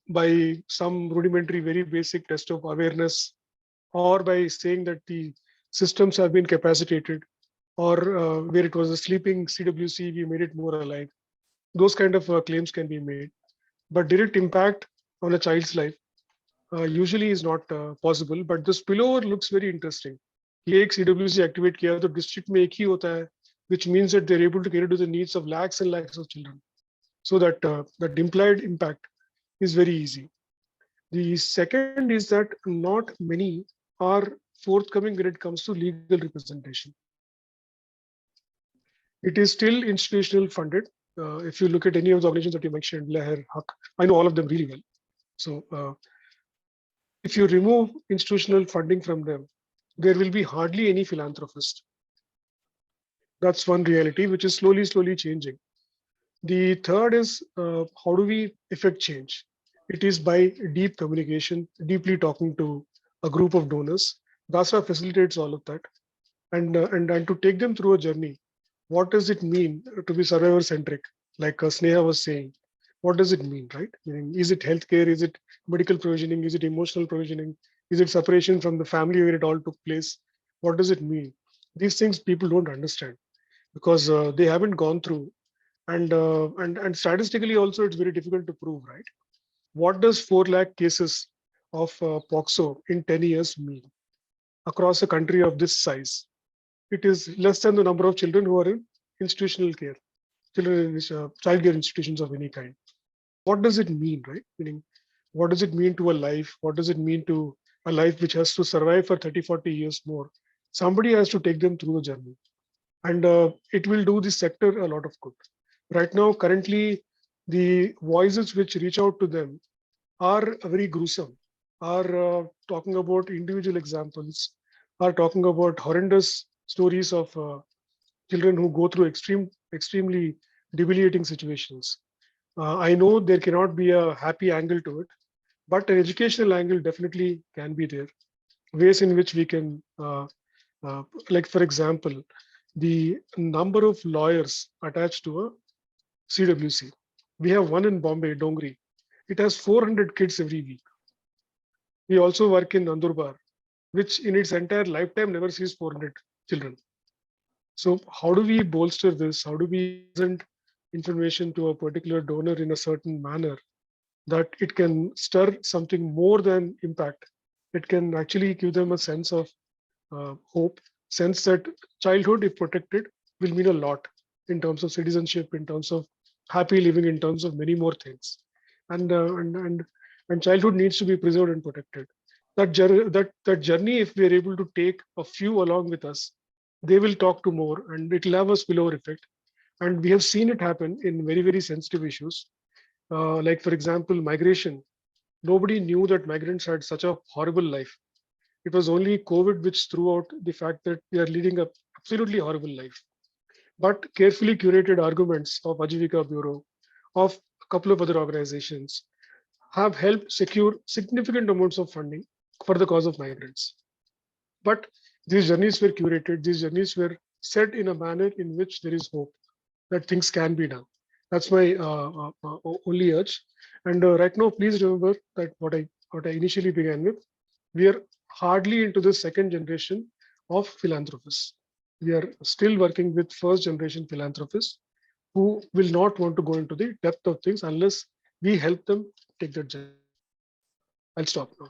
by some rudimentary, very basic test of awareness, or by saying that the systems have been capacitated, or where it was a sleeping CWC, we made it more alive. Those kind of claims can be made. But direct impact on a child's life usually is not possible. But the spillover looks very interesting. ये एक CWC activate किया तो district में एक ही होता है, which means that they're able to cater to the needs of lakhs and lakhs of children. So that that implied impact is very easy. The second is that not many are forthcoming when it comes to legal representation. It is still institutional funded. If you look at any of the organizations that you mentioned, Leher, Haq, I know all of them really well. So if you remove institutional funding from them, there will be hardly any philanthropist. That's one reality, which is slowly changing. The third is how do we effect change? It is by deep communication, deeply talking to a group of donors. DASRA facilitates all of that. And to take them through a journey. What does it mean to be survivor centric? Like Sneha was saying, what does it mean, right? Meaning, is it healthcare? Is it medical provisioning? Is it emotional provisioning? Is it separation from the family where it all took place? What does it mean? These things people don't understand because they haven't gone through. And statistically also, it's very difficult to prove, right? What does 4 lakh cases of POXO in 10 years mean across a country of this size? It is less than the number of children who are in institutional care, children in child care institutions of any kind. What does it mean, right? Meaning, what does it mean to a life? What does it mean to a life which has to survive for 30, 40 years more? Somebody has to take them through the journey. And it will do this sector a lot of good. Right now, currently, the voices which reach out to them are very gruesome, are talking about individual examples, are talking about horrendous stories of children who go through extremely debilitating situations. I know there cannot be a happy angle to it, but an educational angle definitely can be there. Ways in which we can, like for example, the number of lawyers attached to a CWC. We have one in Bombay, Dongri. It has 400 kids every week. We also work in Nandurbar, which in its entire lifetime never sees 400 children. So how do we bolster this? How do we present information to a particular donor in a certain manner that it can stir something more than impact? It can actually give them a sense of hope, sense that childhood, if protected, will mean a lot in terms of citizenship, in terms of happy living, in terms of many more things. And childhood needs to be preserved and protected. That journey, if we are able to take a few along with us, they will talk to more and it will have a spillover effect. And we have seen it happen in very sensitive issues. Like for example, migration. Nobody knew that migrants had such a horrible life. It was only COVID which threw out the fact that they are leading a absolutely horrible life. But carefully curated arguments of Ajivika Bureau, of a couple of other organizations, have helped secure significant amounts of funding for the cause of migrants. But these journeys were curated, these journeys were set in a manner in which there is hope that things can be done. That's my only urge. And right now, please remember that what I initially began with, we are hardly into the second generation of philanthropists. We are still working with first generation philanthropists who will not want to go into the depth of things unless we help them take that journey. I'll stop now.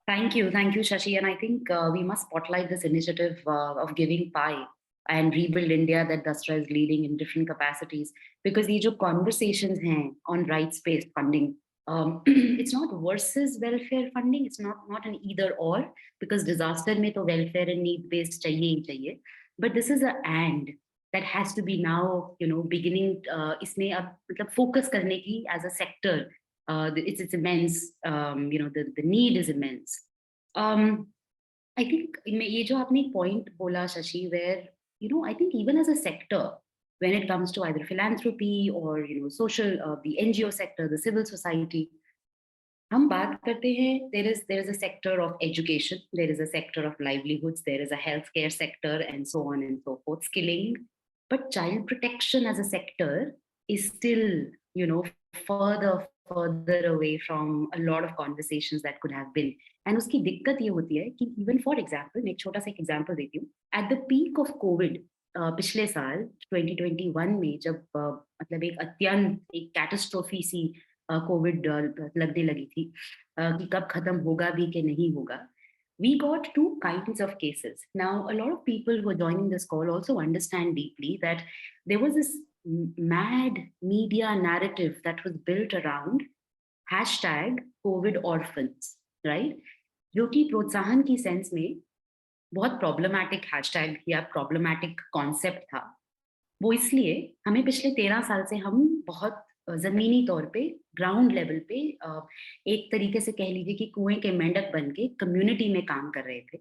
Thank you, Shashi. And I think we must spotlight this initiative of Giving Pie and Rebuild India that DASRA is leading in different capacities. Because these conversations hain on rights-based funding, it's not versus welfare funding. It's not an either or, because disaster mein to welfare and need-based chahiye. But this is an and that has to be now, beginning. इसमें अब मतलब focus करने की as a sector it's immense. The need is immense. I think ये जो आपने एक point बोला Shashi, where I think even as a sector, when it comes to either philanthropy or social, the NGO sector, the civil society, हम बात करते हैं, there is a sector of education, there is a sector of livelihoods, there is a healthcare sector, and so on and so forth, skilling. But child protection as a sector is still further away from a lot of conversations that could have been. And उसकी दिक्कत ये होती है कि even for example, मैं एक छोटा सा example देती हूँ, at the peak of COVID, पिछले साल 2021 में जब मतलब एक अत्यंत एक कैटास्ट्रोफी सी कोविड लगने लगी थी कि कब खत्म होगा भी कि नहीं होगा, we got two kinds of cases. Now, a lot of people who are joining this call also understand deeply that there was this mad media narrative that was built around hashtag COVID orphans, right? जो कि प्रोत्साहन की sense में बहुत problematic hashtag या problematic concept था. वो इसलिए हमें पिछले 13 साल से हम बहुत जमीनी तौर पे ग्राउंड लेवल पे एक तरीके से कह लीजिए कि कुएं के मेंढक बन के कम्युनिटी में काम कर रहे थे.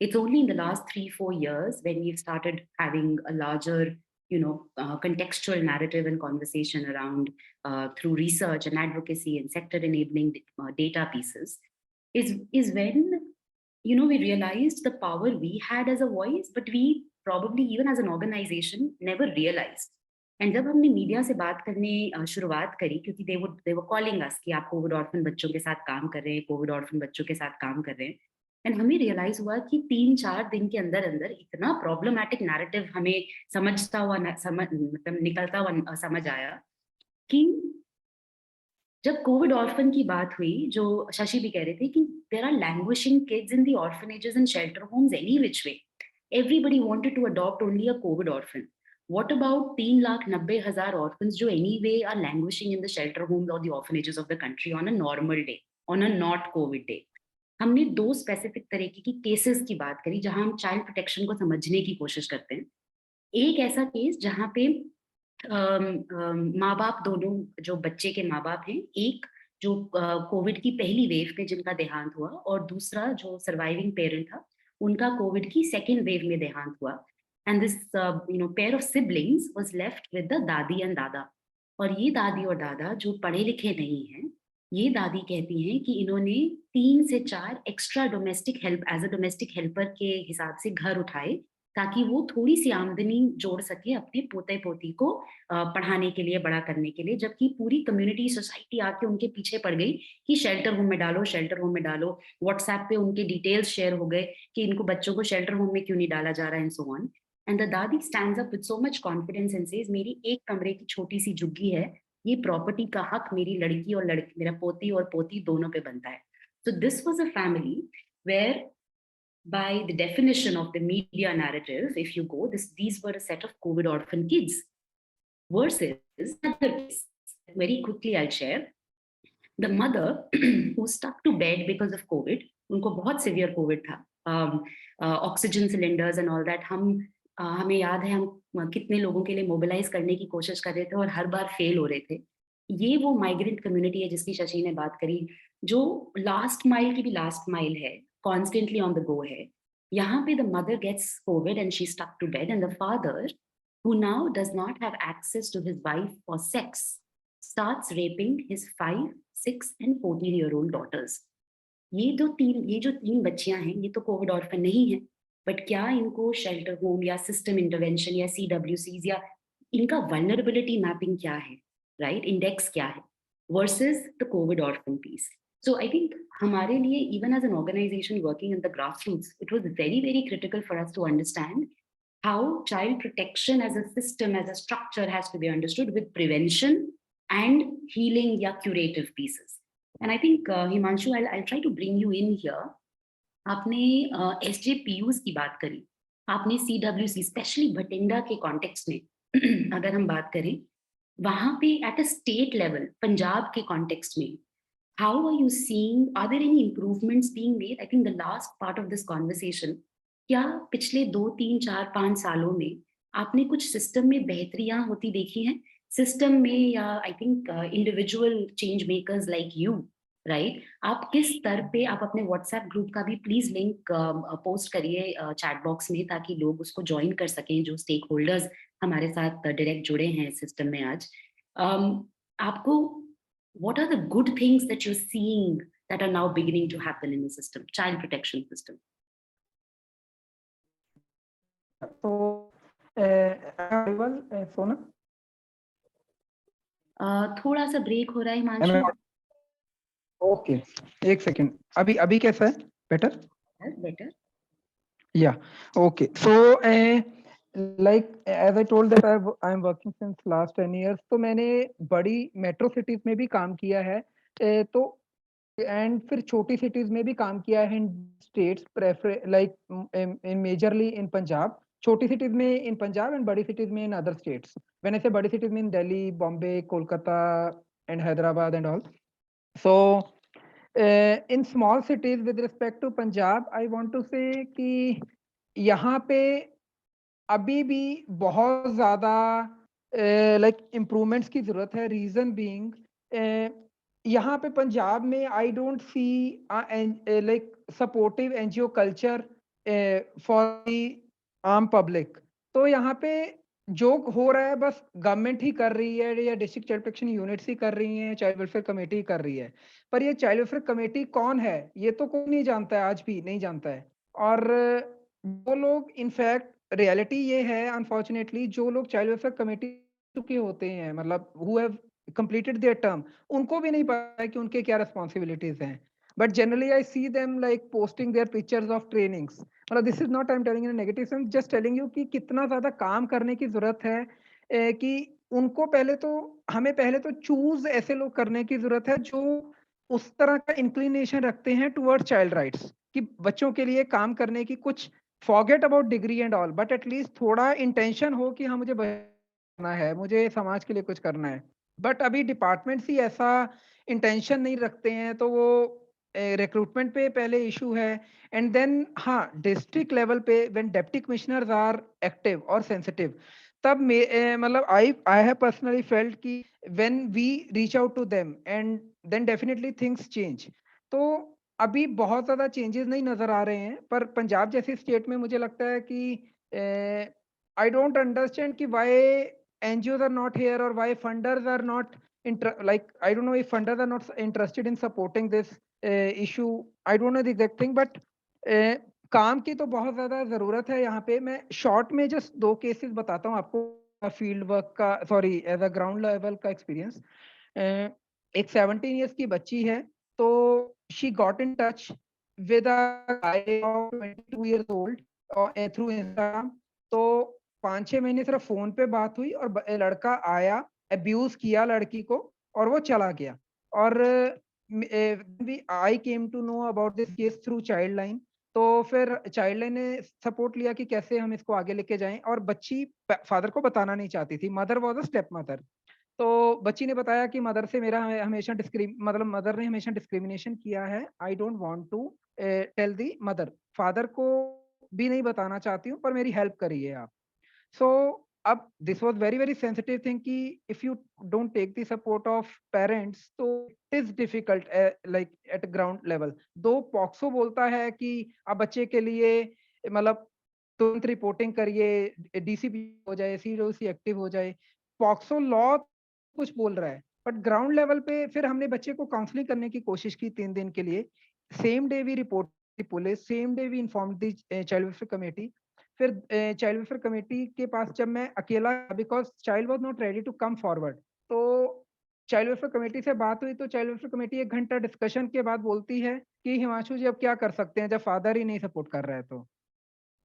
It's only in the last 3-4 years when we've started having a larger contextual narrative and conversation around through research and advocacy and sector enabling data pieces is when we realized the power we had as a voice, but we probably even as an organization never realized. And जब हमने media से बात करने शुरुआत करी, क्योंकि they were calling us कि आप कोविड ऑर्फन बच्चों के साथ काम कर रहे हैं, कोविड ऑर्फन बच्चों के साथ काम कर रहे हैं, एंड हमें रियलाइज हुआ कि 3-4 दिन के अंदर अंदर इतना प्रॉब्लमैटिक नैरेटिव हमें समझता हुआ मतलब निकलता हुआ समझ आया कि जब कोविड ऑर्फन की बात हुई, जो शशि भी कह रहे थे कि there are languishing kids in the orphanages and shelter homes any which way. Everybody wanted to adopt only a COVID orphan. What about 3,90,000 orphans जो anyway are languishing in the shelter homes or the orphanages of the country on a normal day, on a not COVID day? हमने 2 specific तरीके की cases की बात करी जहां हम child protection को समझने की कोशिश करते हैं. एक ऐसा केस जहां पे माँ बाप दोनों, जो बच्चे के माँ बाप हैं, एक जो कोविड की पहली वेव में जिनका देहांत हुआ और दूसरा जो सर्वाइविंग पेरेंट था उनका कोविड की सेकेंड वेव में देहांत हुआ. And this pair of siblings was left with the दादी एंड दादा. और ये दादी और दादा जो पढ़े लिखे नहीं हैं, ये दादी कहती हैं कि इन्होंने 3 से 4 extra domestic help as a domestic helper के हिसाब से घर उठाए ताकि वो थोड़ी सी आमदनी जोड़ सके अपने पोते पोती को पढ़ाने के लिए, बड़ा करने के लिए, जबकि पूरी कम्युनिटी सोसाइटी आके उनके पीछे पड़ गई कि शेल्टर होम में डालो, शेल्टर होम में डालो. व्हाट्सएप पे उनके डिटेल्स शेयर हो गए कि इनको बच्चों को शेल्टर होम में क्यों नहीं डाला जा रहा है, and so on. And the dadi stands up with so much confidence and says, मेरी एक कमरे की छोटी सी झुग्गी है, ये प्रॉपर्टी का हक मेरी लड़की और मेरा पोती और पोती दोनों पे बनता है. So this was a family where, by the definition of the media narrative, if you go, these were a set of COVID orphan kids. Versus another case, very quickly I'll share. The mother who stuck to bed because of COVID, उनको बहुत severe COVID था, oxygen cylinders and all that. हमें याद है हम कितने लोगों के लिए मोबिलाइज करने की कोशिश कर रहे थे और हर बार फेल हो रहे थे. ये वो माइग्रेंट कम्युनिटी है जिसकी शशि ने बात करी, जो लास्ट माइल की भी लास्ट माइल है, कॉन्स्टेंटली ऑन द गो है. यहाँ पे the mother gets COVID and she stuck to bed, and the father who now does not have access to his wife for sex starts raping his 5, 6 and 14-year-old daughters. ये जो 3 बच्चियां हैं, ये तो Covid orphan नहीं है, but क्या इनको शेल्टर होम या सिस्टम इंटरवेंशन या CWCs या इनका वल्नरेबिलिटी मैपिंग क्या है, राइट, इंडेक्स क्या है, versus the COVID orphan piece. So I think हमारे लिए, even as an organisation working in the grassroots, it was very very critical for us to understand how child protection as a system, as a structure has to be understood with prevention and healing या curative pieces. And I think Himanshu, I'll try to bring you in here. आपने SJPUs की बात करी, आपने CWC, specially Bathinda के context में अगर हम बात करें, वहां पे at a state level, Punjab के कॉन्टेक्स्ट में, how are you seeing, are there any improvements being made? I think the last part of this conversation, क्या पिछले 2, 3, 4, 5 सालों में आपने कुछ सिस्टम में बेहतरियां होती देखी हैं, सिस्टम में या I think individual change makers like you, right, आप किस स्तर पे आप अपने व्हाट्सएप ग्रुप का भी प्लीज लिंक पोस्ट करिए चैट बॉक्स में, ताकि लोग उसको ज्वाइन कर सकें जो स्टेक होल्डर्स हमारे साथ डायरेक्ट जुड़े हैं सिस्टम में आज। आपको what are the good things that you're seeing that are now beginning to happen in the system, child protection system? So, Sona, थोड़ा सा ब्रेक हो रहा है हिमांशु। ओके, एक सेकेंड, अभी अभी कैसा है? Better? Better. Yeah, okay. So, like as I told that I'm working since last 10 years, तो मैंने बड़ी मेट्रो सिटीज में भी काम किया है, तो एंड फिर छोटी सिटीज में भी काम किया है in states, prefer like in majorly in Punjab, छोटी सिटीज में इन पंजाब एंड बड़ी सिटीज में in other states. When I say बड़ी सिटीज में in Delhi, Bombay, Kolkata and Hyderabad and all. So in small cities with respect to Punjab, I want to say कि यहाँ पे अभी भी बहुत ज्यादा लाइक इम्प्रूवमेंट्स की जरूरत है। रीजन बीइंग, यहाँ पे पंजाब में I don't see like supportive NGO culture for the आम पब्लिक। तो यहाँ पे जो हो रहा है बस गवर्नमेंट ही कर रही है, या डिस्ट्रिक्ट चाइल्ड प्रोटेक्शन यूनिट्स ही कर रही हैं, चाइल्ड वेलफेयर कमेटी कर रही है, पर ये चाइल्ड वेलफेयर कमेटी कौन है ये तो कोई नहीं जानता है, आज भी नहीं जानता है। और वो लोग इनफैक्ट रियलिटी ये है अनफॉर्चुनेटली, जो लोग चाइल्ड वेलफेयर कमेटी के होते हैं, मतलब who have completed their term, उनको भी नहीं पता है कि उनके क्या responsibilities हैं। But generally I see them like posting their pictures of trainings। मतलब this is not I'm telling in a negative sense, just telling you कि कितना ज्यादा काम करने की जरूरत है, कि उनको हमें पहले तो चूज ऐसे लोग करने की जरूरत है जो उस तरह का इंक्लिनेशन रखते हैं टुवर्ड चाइल्ड राइट्स, कि बच्चों के लिए काम करने की, कुछ forget about degree and all, but at least थोड़ा इंटेंशन हो कि हाँ मुझे करना है, मुझे समाज के लिए कुछ करना है। बट अभी डिपार्टमेंट्स ही ऐसा इंटेंशन नहीं रखते हैं, तो वो रिक्रूटमेंट पे पहले इशू है। एंड देन हाँ, डिस्ट्रिक्ट लेवल पे when deputy commissioners are active और सेंसिटिव, तब मतलब आई हैव पर्सनली फेल्ट कि when we reach out to them and then definitely things change. तो अभी बहुत ज्यादा चेंजेस नहीं नजर आ रहे हैं, पर पंजाब जैसी स्टेट में मुझे लगता है कि आई डोंट अंडरस्टैंड कि why NGOs are not here or why funders are not like I don't know if funders are not interested in supporting this issue. I don't know the exact thing, but काम की तो बहुत ज्यादा जरूरत है यहाँ पे। मैं शॉर्ट में जस्ट 2 केसेस बताता हूँ आपको फील्ड वर्क का, sorry as a ground level का एक्सपीरियंस। एक 17 इयर्स की बच्ची है, तो she got in touch with a guy of 22 years old through Instagram. तो 5-6 महीने सिर्फ फोन पे बात हुई और लड़का आया, अब्यूज किया लड़की को और वो चला गया। और I came to know about this case through Childline. तो फिर चाइल्ड लाइन ने सपोर्ट लिया कि कैसे हम इसको आगे लेके जाएं, और बच्ची फादर को बताना नहीं चाहती थी। Mother was a step mother. तो बच्ची ने बताया कि मदर से मेरा हमेशा मतलब मदर ने हमेशा डिस्क्रिमिनेशन किया है, I don't want to tell the mother, father को भी नहीं बताना चाहती हूँ, पर मेरी हेल्प करिए आप। So अब this was very very sensitive thing कि if you don't take the support of parents, तो it is difficult like at ground level। दो पॉक्सो बोलता है कि आप बच्चे के लिए मतलब तुरंत रिपोर्टिंग करिए, DCP हो जाए, COC एक्टिव हो जाए, पॉक्सो लॉ कुछ बोल रहा है, बट ग्राउंड लेवल पे फिर हमने बच्चे को काउंसलिंग करने की कोशिश की 3 दिन के लिए। Same day we report police, same day we inform the child welfare committee. फिर चाइल्ड वेलफेयर कमेटी के पास जब मैं अकेला, because child was not ready to come forward, तो चाइल्ड वेलफेयर कमेटी से बात हुई, तो चाइल्ड वेलफेयर कमेटी 1 घंटा डिस्कशन के बाद बोलती है कि हिमांशु जी अब क्या कर सकते हैं जब फादर ही नहीं सपोर्ट कर रहा है।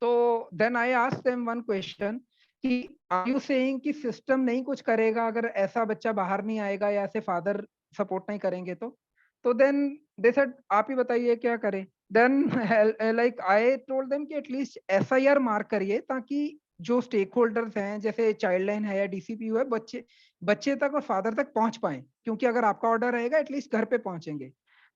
तो then I asked them one question कि आर यू सेइंग कि सिस्टम नहीं कुछ करेगा अगर ऐसा बच्चा बाहर नहीं आएगा या ऐसे फादर सपोर्ट नहीं करेंगे? तो देन दे सेड आप ही बताइए क्या करें। Then like I told them कि एटलीस्ट SIR मार्क करिए, ताकि जो स्टेक होल्डर्स हैं जैसे चाइल्ड लाइन है या DCPU है, बच्चे तक और फादर तक पहुंच पाए, क्योंकि अगर आपका ऑर्डर रहेगा एटलीस्ट घर पे पहुंचेंगे।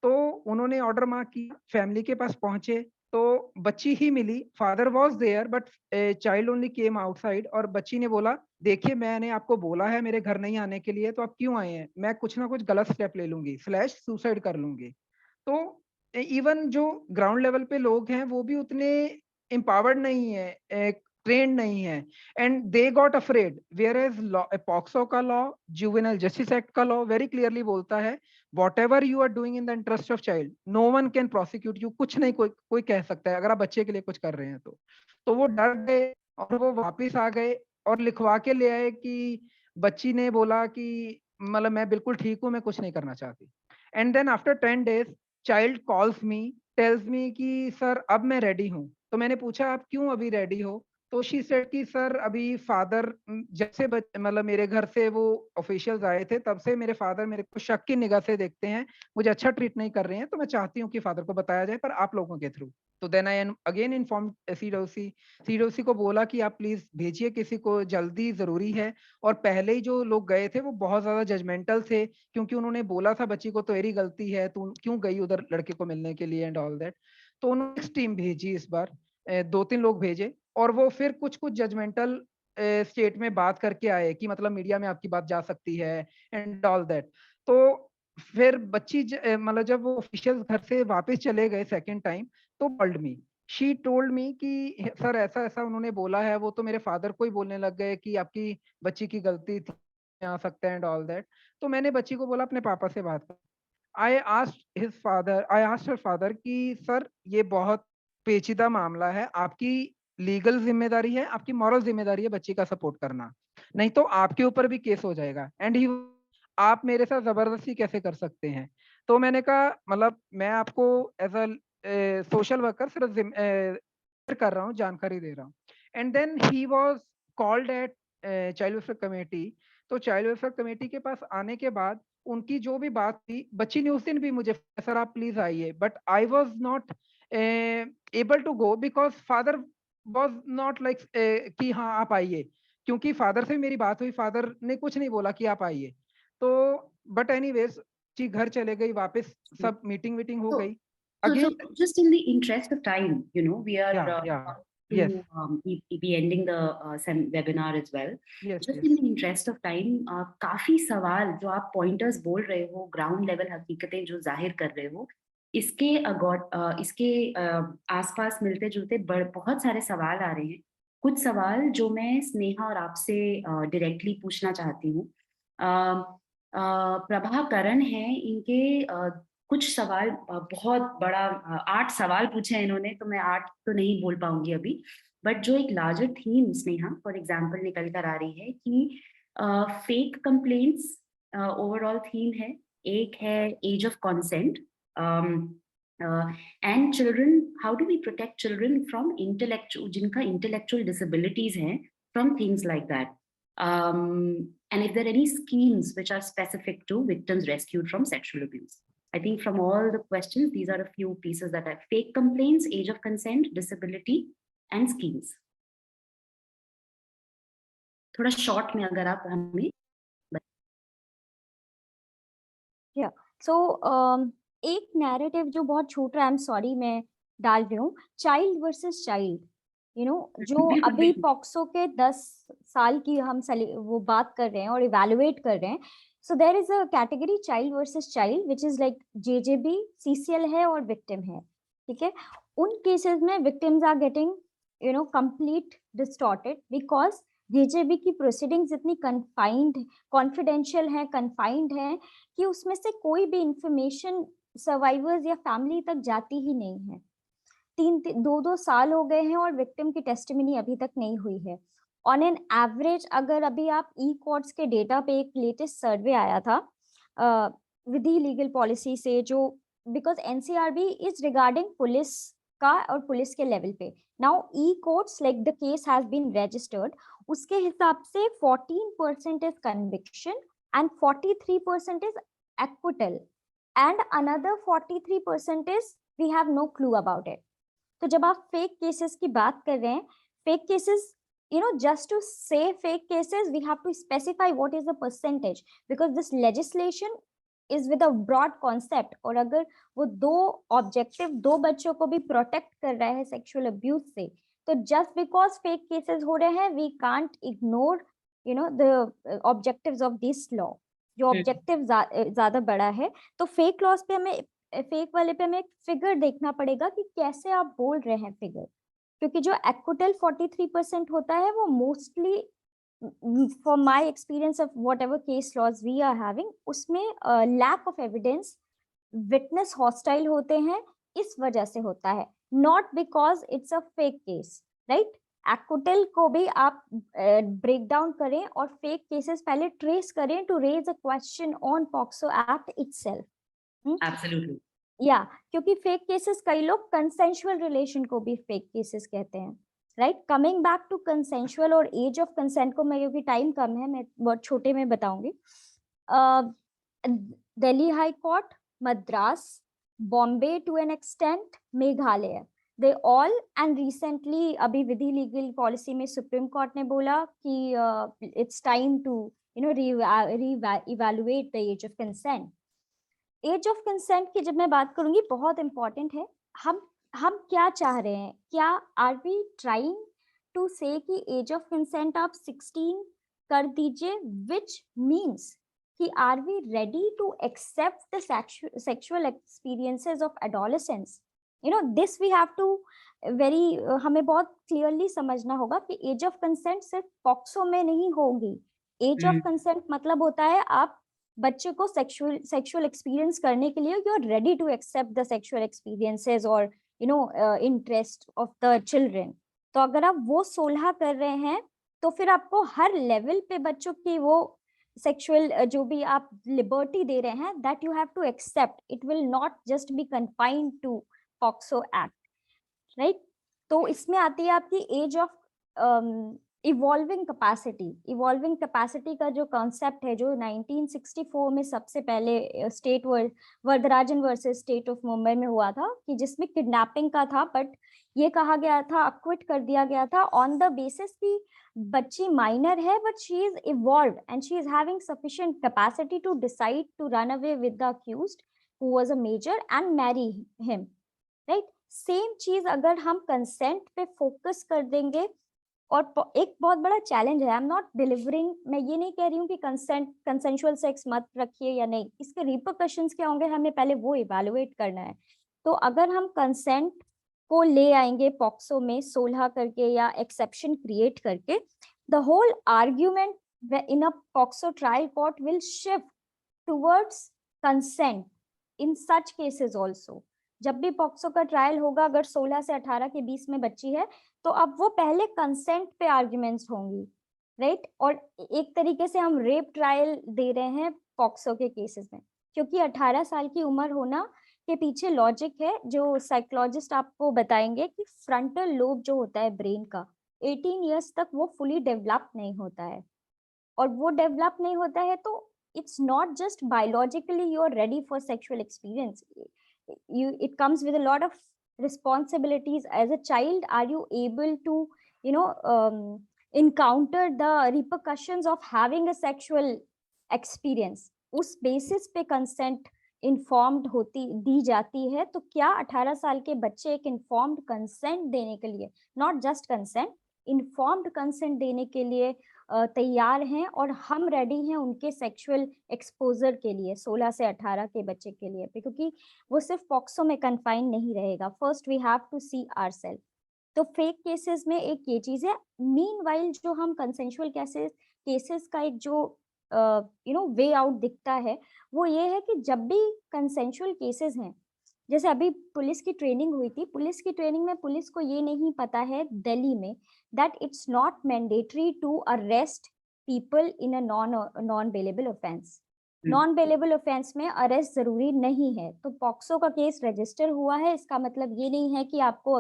तो उन्होंने ऑर्डर मार्क किया, फैमिली के पास पहुंचे, तो बच्ची ही मिली, father was there but child only came outside, और बच्ची ने बोला देखिए मैंने आपको बोला है मेरे घर नहीं आने के लिए, तो आप क्यों आए हैं, मैं कुछ ना कुछ गलत स्टेप ले लूंगी स्लैश सुसाइड कर लूंगी। तो इवन जो ग्राउंड लेवल पे लोग हैं वो भी उतने empowered नहीं है, ट्रेंड नहीं है, and they got afraid, where as law, POCSO का लॉ, जुवेनाइल जस्टिस एक्ट का लॉ वेरी क्लियरली बोलता है whatever you are doing in the interest of child no one can prosecute you, कुछ नहीं कोई कह सकता है अगर आप बच्चे के लिए कुछ कर रहे हैं तो वो डर गए और वो वापिस आ गए और लिखवा के ले आए कि बच्ची ने बोला कि मतलब मैं बिल्कुल ठीक हूँ, मैं कुछ नहीं करना चाहती। And then after 10 days child calls me, tells me कि सर अब मैं रेडी हूँ। तो मैंने पूछा आप क्यों अभी रेडी हो, तो शी सेड कि सर अभी फादर जब से मतलब मेरे घर से वो ऑफिशियल्स आए थे तब से मेरे फादर मेरे को शक की निगाह से देखते हैं, मुझे अच्छा ट्रीट नहीं कर रहे हैं, तो मैं चाहती हूँ कि फादर को बताया जाए पर आप लोगों के थ्रू। तो देन आई अगेन इन्फॉर्म सीडोसी को बोला कि आप प्लीज भेजिए किसी को, जल्दी जरूरी है। और पहले ही जो लोग गए थे वो बहुत ज्यादा जजमेंटल थे क्योंकि उन्होंने बोला था बच्ची को तेरी गलती है, तू क्यों गई उधर लड़के को मिलने के लिए एंड ऑल दैट। तो उन्होंने टीम भेजी इस बार, 2-3 लोग भेजे और वो फिर कुछ कुछ जजमेंटल स्टेट में बात करके आए कि मतलब मीडिया में आपकी बात जा सकती है एंड ऑल दैट। तो फिर बच्ची मतलब जब वो ऑफिशियल घर से वापस चले गए सेकेंड टाइम तो called me, she told me कि सर ऐसा ऐसा उन्होंने बोला है, वो तो मेरे फादर को ही बोलने लग गए कि आपकी बच्ची की गलती थी, आ सकते हैं एंड ऑल दैट। तो मैंने बच्ची को बोला अपने पापा से बात कर। आई आस्क्ड हर फादर कि सर ये बहुत पेचीदा मामला है, आपकी लीगल जिम्मेदारी है, आपकी मॉरल जिम्मेदारी है बच्ची का सपोर्ट करना, नहीं तो आपके ऊपर भी केस हो जाएगा एंड ही आप मेरे साथ जबरदस्ती कैसे कर सकते हैं। तो मैंने कहा मतलब मैं आपको एज अ सोशल वर्कर सिर्फ कर रहा हूँ, जानकारी दे रहा हूँ। And then he was called at child welfare committee. तो चाइल्ड वेलफेयर कमेटी के पास आने के बाद उनकी जो भी बात थी, बच्ची ने उस दिन भी मुझे सर आप प्लीज आइए, but I was not able to go because father was not like कि हाँ आप आइए, क्योंकि फादर से मेरी बात हुई, फादर ने कुछ नहीं बोला कि आप आइए। तो बट एनीवेज जी घर चले गई वापस, सब मीटिंग वीटिंग हो So, गई so again. just in the interest of time, we are yeah to yes be ending the webinar as well. yes Just yes in the interest of time, काफी सवाल जो आप पॉइंटर्स बोल रहे हो, ग्राउंड लेवल हकीकतें जो जाहिर कर रहे हो, इसके आसपास मिलते जुलते बहुत सारे सवाल आ रहे हैं। कुछ सवाल जो मैं स्नेहा और आपसे डायरेक्टली पूछना चाहती हूँ। प्रभाकरण है, इनके कुछ सवाल बहुत बड़ा 8 सवाल पूछे हैं इन्होंने, तो मैं 8 तो नहीं बोल पाऊंगी अभी, बट जो एक larger theme Sneha for example निकल कर आ रही है कि फेक कंप्लेंट्स ओवरऑल थीम है, एक है age of consent and children, how do we protect children from intellectual, जिनका इंटेलेक्चुअल डिसेबिलिटीज हैं, from things like that, and if there are any schemes which are specific to victims rescued from sexual abuse. I think from all the questions, these are a few pieces that are fake complaints, age of consent, disability, and schemes. थोड़ा short में अगर आप हमें सो एक narrative जो बहुत छूट रहा है, आई एम सॉरी मैं डाल रही हूँ, चाइल्ड वर्सेस चाइल्ड, जो बिल्कुल, अभी बिल्कुल। पॉक्सो के 10 साल की हम वो बात कर रहे हैं और इवेलुएट कर रहे हैं। So there is a category child versus child which is like JJB, CCL है और विक्टिम है, ठीक है। उन केसेस में victims are getting complete distorted because JJB की प्रोसीडिंग्स इतनी कन्फाइंड, कॉन्फिडेंशियल है, कन्फाइंड है कि उसमें से कोई भी इंफॉर्मेशन सर्वाइवर्स या फैमिली तक जाती ही नहीं है। 2 साल हो गए हैं और विक्टिम की टेस्टिमनी अभी तक नहीं हुई है। ऑन एन एवरेज अगर अभी आप ई कोर्ट्स के डेटा पे एक लेटेस्ट सर्वे आया था विधि लीगल पॉलिसी से, जो because NCRB is regarding police का और पुलिस के लेवल पे, now e courts like the case has been registered, उसके हिसाब से 14% is conviction and 43% is acquittal and another 43% is we have no clue about it. तो जब आप फेक केसेस की बात कर रहे हैं, fake cases, just to say fake cases we have to specify what is the percentage, because this legislation is with a broad concept, और अगर वो दो ऑब्जेक्टिव दो बच्चों को भी प्रोटेक्ट कर रहा है सेक्सुअल अब्यूज से, तो जस्ट बिकॉज फेक केसेस हो रहे हैं we can't ignore the objectives of this law, जो ऑब्जेक्टिव ज्यादा बड़ा है। तो फेक लॉस पे हमें, फेक वाले पे हमें फिगर देखना पड़ेगा कि कैसे आप बोल रहे हैं फिगर, क्योंकि जो एक्विटल 43% होता है वो mostly from my experience of whatever case laws we are having, उसमें lack of evidence, witness hostile होते हैं, इस वजह से होता है, not because it's a fake case, right? Acquittal को भी आप ब्रेक डाउन करें और फेक केसेस पहले ट्रेस करें to raise a question on POCSO act itself. Absolutely. या क्योंकि फेक केसेस कई लोग कंसेंशुअल रिलेशन को भी फेक केसेस कहते हैं, right? Coming back to consensual और एज ऑफ कंसेंट को, मैं क्योंकि टाइम कम है मैं बहुत छोटे में बताऊंगी। Delhi high court, Madras, Bombay to an extent, Meghalaya, they all, and recently अभी विधि लीगल पॉलिसी में सुप्रीम कोर्ट ने बोला कि it's time to reevaluate the age of consent. Age of consent की जब मैं बात करूंगी बहुत इंपॉर्टेंट है, हम क्या चाह रहे हैं, क्या are we trying to say कि एज ऑफ कंसेंट आप 16 कर दीजिए, विच मीन्स कि are we ready to accept the sexual experiences of adolescence, this we have to very, हमें बहुत क्लियरली समझना होगा कि एज ऑफ कंसेंट सिर्फ पॉक्सो में नहीं होगी। एज ऑफ कंसेंट मतलब होता है आप बच्चे को सेक्सुअल एक्सपीरियंस करने के लिए you are ready to accept the sexual experiences और इंटरेस्ट ऑफ द चिल्ड्रन। तो अगर आप वो 16 कर रहे हैं तो फिर आपको हर लेवल पे बच्चों की वो सेक्सुअल जो भी आप लिबर्टी दे रहे हैं that you have to accept, it will not just be confined to POCSO act, right? तो इसमें आती है आपकी एज ऑफ इवॉल्विंग कैपेसिटी का जो कॉन्सेप्ट है, जो 1964 में सबसे पहले state Varadarajan versus state of Mumbai में हुआ था, कि जिसमें किडनैपिंग का था, बट ये कहा गया था, अक्विट कर दिया गया था ऑन द बेसिस कि बच्ची माइनर है but she is evolved and she is having sufficient capacity to decide to run away with the accused who was a major and marry him, right? Same चीज अगर हम consent पे focus कर देंगे, और एक बहुत बड़ा चैलेंज है, आई एम नॉट डिलीवरिंग, मैं ये नहीं कह रही हूँ कि कंसेंशुअल सेक्स मत रखिए या नहीं, इसके रिपरकशंस क्या होंगे हमें पहले वो इवैल्यूएट करना है। तो अगर हम कंसेंट को ले आएंगे पॉक्सो में 16 करके या एक्सेप्शन क्रिएट करके, the whole argument in a POCSO trial court will shift towards consent in such cases also. जब भी पॉक्सो का ट्रायल होगा, अगर 16 से 18 के 20 में बच्ची है, तो अब वो पहले कंसेंट पे आर्ग्यूमेंट्स होंगी, राइट? और एक तरीके से हम रेप ट्रायल दे रहे हैं पॉक्सो के केसेस में, क्योंकि 18 साल की उम्र होना के पीछे लॉजिक है जो साइकोलॉजिस्ट आपको बताएंगे कि फ्रंटल लोब जो होता है ब्रेन का 18 इयर्स तक वो फुली डेवलप नहीं होता है, और वो डेवलप नहीं होता है तो it's not just biologically you're ready for sexual experience. It comes with a lot of responsibilities as a child. Are you able to encounter the repercussions of having a sexual experience? उस basis पे consent informed होती दी जाती है। तो क्या 18 साल के बच्चे एक इन्फॉर्म्ड कंसेंट देने के लिए, not just consent, informed consent देने के लिए तैयार हैं, और हम रेडी हैं उनके सेक्सुअल एक्सपोजर के लिए 16 से 18 के बच्चे के लिए, क्योंकि वो सिर्फ पॉक्सो में कन्फाइन नहीं रहेगा। First we have to see ourself. तो फेक केसेस में एक ये चीज है। मीनवाइल जो हम कंसेंशुअल केसेस का एक जो वे आउट दिखता है वो ये है कि जब भी कंसेंशुअल केसेस हैं, जैसे अभी पुलिस की ट्रेनिंग हुई थी, पुलिस की ट्रेनिंग में पुलिस को ये नहीं पता है दिल्ली में that it's not mandatory to arrest people in a non-bailable offense. Non-bailable offense में अरेस्ट जरूरी नहीं है। तो पॉक्सो का केस रजिस्टर हुआ है, इसका मतलब ये नहीं है कि आपको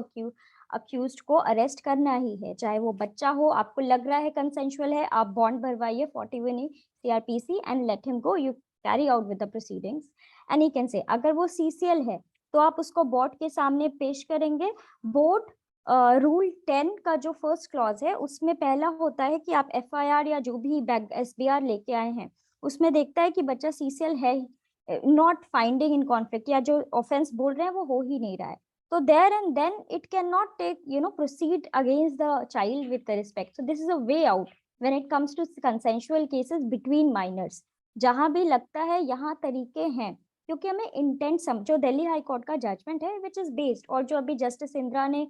अक्यूज्ड को अरेस्ट करना ही है, चाहे वो बच्चा हो, आपको लग रहा है कंसेंशुअल है, आप बॉन्ड भरवाइए 41 CRPC and let him go, you carry out with the proceedings and he can say. अगर वो CCL है तो आप उसको बोर्ड के सामने पेश करेंगे। बोर्ड रूल 10 का जो फर्स्ट क्लॉज है उसमें पहला होता है कि आप FIR या जो भी SBR लेके आए हैं उसमें देखता है कि बच्चा CCL not finding in conflict, या जो offense बोल रहे हैं वो हो ही नहीं रहा है, so there and then it cannot take, proceed against the child with the respect. So this is a way out when it comes to consensual cases between minors. जहां भी लगता है यहाँ तरीके हैं, क्योंकि हमें इंटेंट जो दिल्ली हाई कोर्ट का जजमेंट है विच इज बेस्ड, और जो अभी जस्टिस इंदिरा ने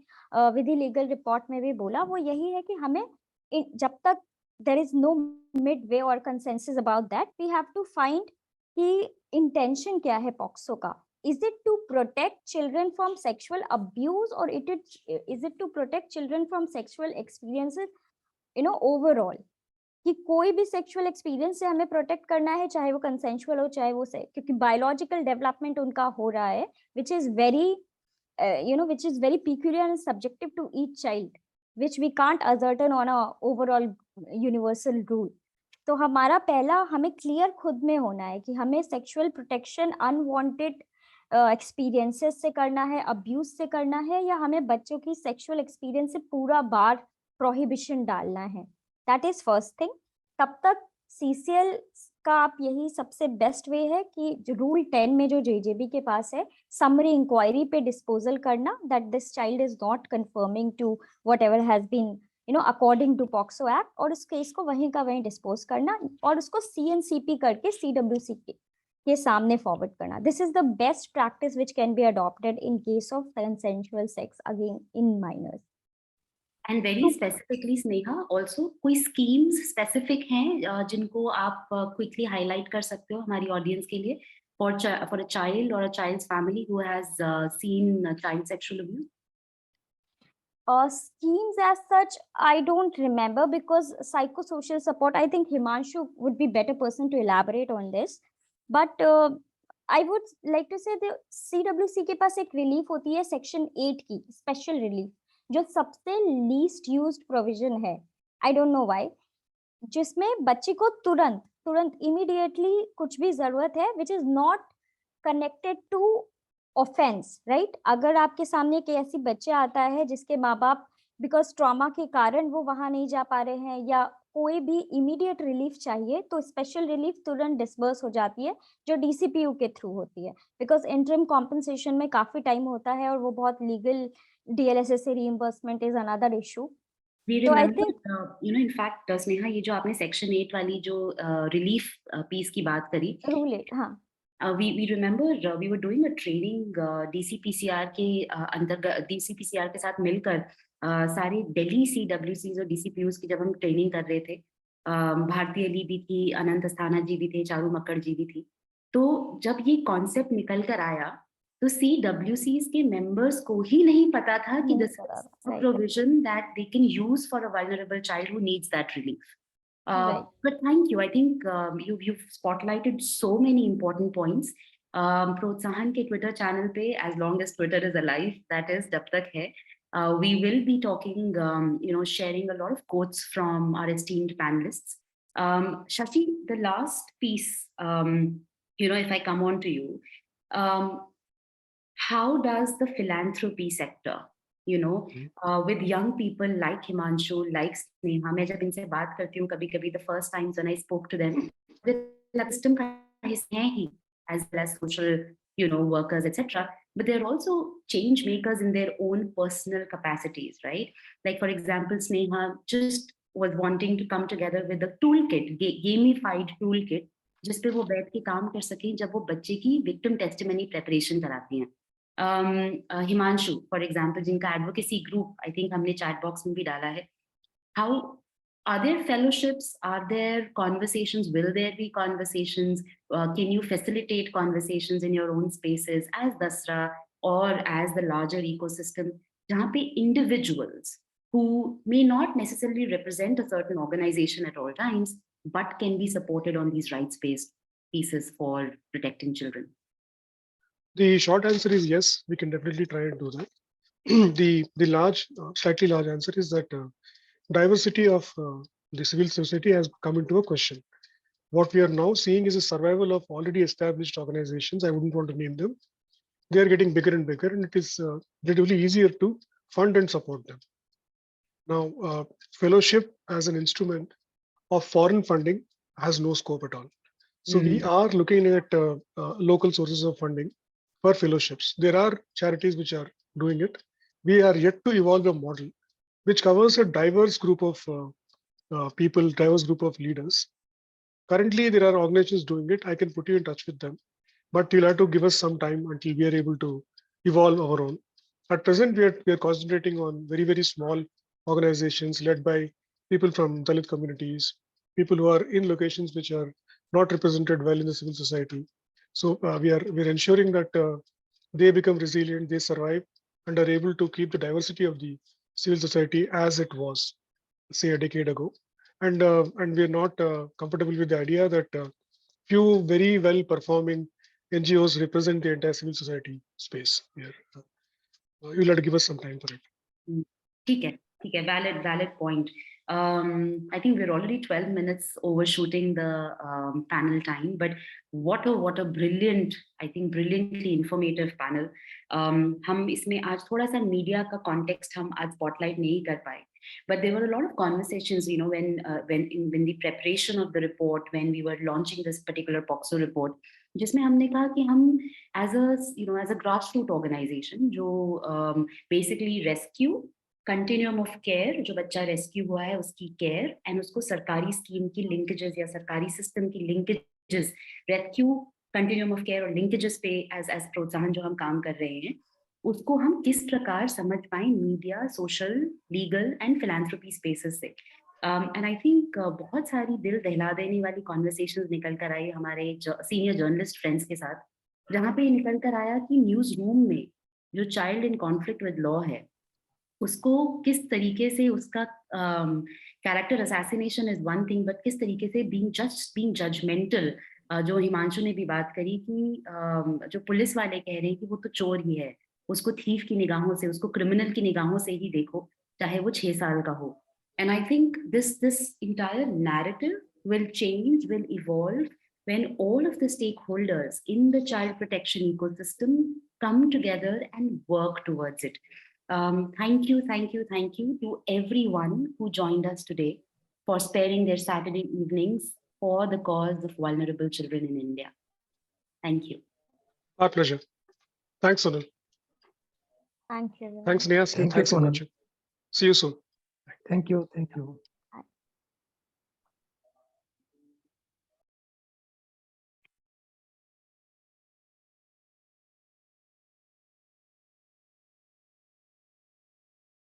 विधि लीगल रिपोर्ट में भी बोला, वो यही है कि हमें जब तक there is no mid way और consensus about that, we have to find कि इंटेंशन क्या है पॉक्सो का. Is it to protect children from sexual abuse, or is it to protect children from sexual experiences, overall? कि कोई भी sexual experience से हमें प्रोटेक्ट करना है, चाहे वो कंसेंशुअल हो चाहे वो क्योंकि बायोलॉजिकल डेवलपमेंट उनका हो रहा है, which is very peculiar and subjective to each child, which we can't ascertain on a overall universal rule. तो हमारा पहला हमें क्लियर खुद में होना है कि हमें सेक्सुअल प्रोटेक्शन अनवांटेड एक्सपीरियंसेस से करना है, अब्यूज से करना है, या हमें बच्चों की सेक्सुअल एक्सपीरियंस से पूरा बार प्रोहिबिशन डालना है. That is first thing. तब तक CCL का आप यही सबसे बेस्ट वे है कि रूल 10 में जो JJB के पास है, समरी इंक्वायरी पे डिस्पोजल करना, that this child is not confirming to whatever has been according to POCSO act, और उस केस को वहीं का वहीं डिस्पोज करना और उसको CNCP करके CWC के सामने फॉरवर्ड करना. This is the best practice which can be adopted in case of consensual sex again in minors. And very specifically, Sneha, also कोई schemes specific हैं जिनको आप quickly highlight कर सकते हो हमारी audience के लिए for a child or a child's family who has seen child sexual abuse? Schemes as such, I don't remember, because psychosocial support, I think Himanshu would be better person to elaborate on this. But I would like to say the CWC के पास एक relief होती है Section 8 की, special relief, जो सबसे least used provision है. I don't know why. जिसमें बच्ची को तुरंत immediately कुछ भी जरूरत है, which is not connected to offense, right? अगर आपके सामने एक ऐसी बच्चे आता है जिसके माँ बाप बिकॉज ट्रॉमा के कारण वो वहां नहीं जा पा रहे हैं, या कोई भी इमीडिएट रिलीफ चाहिए, तो स्पेशल रिलीफ तुरंत डिसबर्स हो जाती है जो DCPU के थ्रू होती है, बिकॉज इंटरिम कॉम्पनसेशन में काफी टाइम होता है और वो बहुत लीगल DLSS से reimbursement is another issue. We So I remember, think in fact, Sneha, ये जो आपने Section 8 वाली जो relief piece की बात करी, रूल 8, हाँ, we remember we were doing a training DCPCR के अंतर्गत, DCPCR के साथ मिलकर सारे दिल्ली CWCs और DCPUs की जब हम ट्रेनिंग कर रहे थे, भारती अली भी थी, अनंत अस्थाना जी भी थे, चारू मक्कड़ जी भी थी. तो जब ये कॉन्सेप्ट निकल कर आया तो CWCs के मेंबर्स को ही नहीं पता था कि this is a provision that they can use for a vulnerable child who needs that relief. But thank you. I think you've spotlighted so many important points. प्रोत्साहन के ट्विटर चैनल पे, as long as Twitter is alive, that is जब तक है, we will be talking, sharing a lot of quotes from our esteemed panelists. Shashi, the last piece, if I come on to you, how does the philanthropy sector, with young people like Himanshu, like Sneha, मैं जब इनसे बात करती हूँ कभी-कभी, the first times when I spoke to them, the system का हिस्सा है ही, as well as social, workers, etc. But they're also change makers in their own personal capacities, right? Like for example, Sneha just was wanting to come together with a toolkit, gamified toolkit, जिस पे वो बैठ के काम कर सकें जब वो बच्चे की victim testimony preparation कराती हैं. Himanshu, for example, जिनका advocacy group, I think हमने chat box में भी डाला है. How are there fellowships? Are there conversations? Will there be conversations? Can you facilitate conversations in your own spaces as Dasra or as the larger ecosystem? जहाँ पे individuals who may not necessarily represent a certain organization at all times, but can be supported on these rights-based pieces for protecting children. The short answer is yes, we can definitely try and do that. The large, slightly large answer is that diversity of the civil society has come into a question. What we are now seeing is a survival of already established organizations. I wouldn't want to name them. They are getting bigger and bigger, and it is relatively easier to fund and support them. Now, fellowship as an instrument of foreign funding has no scope at all. So we are looking at local sources of funding for fellowships. There are charities which are doing it. We are yet to evolve a model which covers a diverse group of people, diverse group of leaders. Currently, there are organizations doing it. I can put you in touch with them, but you'll have to give us some time until we are able to evolve our own. At present, we are concentrating on very, very small organizations led by people from Dalit communities, people who are in locations which are not represented well in the civil society. So we are ensuring that they become resilient, they survive, and are able to keep the diversity of the civil society as it was, say, a decade ago. And we are not comfortable with the idea that few very well performing NGOs represent the entire civil society space here. You'll have to give us some time for it. ठीक है, valid point. I think we're already 12 minutes overshooting the panel time, but what a brilliant, I think brilliantly informative panel. हम इसमें आज थोड़ा सा media का context हम आज spotlight नहीं कर पाए, but there were a lot of conversations, you know, when the preparation of the report, when we were launching this particular POCSO report, जिसमें हमने कहा कि हम as a grassroots organization जो basically rescue continuum of care, जो बच्चा rescue हुआ है उसकी केयर एंड उसको सरकारी स्कीम की लिंकेजेस या सरकारी सिस्टम की linkages, rescue, continuum of care और लिंकेजेस पे एज प्रोत्साहन जो हम काम कर रहे हैं, उसको हम किस प्रकार समझ पाए media, social, legal and philanthropy spaces से. एंड आई थिंक बहुत सारी दिल दहला देने वाली कॉन्वर्सेशंस निकल कर आई हमारे सीनियर जर्नलिस्ट फ्रेंड्स के साथ, जहाँ पे निकल कर आया कि न्यूज रूम में जो child in conflict with law है उसको किस तरीके से उसका character assassination is one thing, but किस तरीके से बीइंग जजमेंटल, जो हिमांशु ने भी बात करी कि जो पुलिस वाले कह रहे हैं कि वो तो चोर ही है, उसको थीफ की निगाहों से, उसको क्रिमिनल की निगाहों से ही देखो, चाहे वो 6 साल का हो. And I think this entire narrative will change, will evolve when all of the stakeholders in the child protection ecosystem come together and work towards it. Thank you to everyone who joined us today for sparing their Saturday evenings for the cause of vulnerable children in India. Thank you. My pleasure. Thanks, Sonal. Thank you. Thanks, Neha. Thank you, Thanks, Sonal. Himanshu. See you soon. Thank you.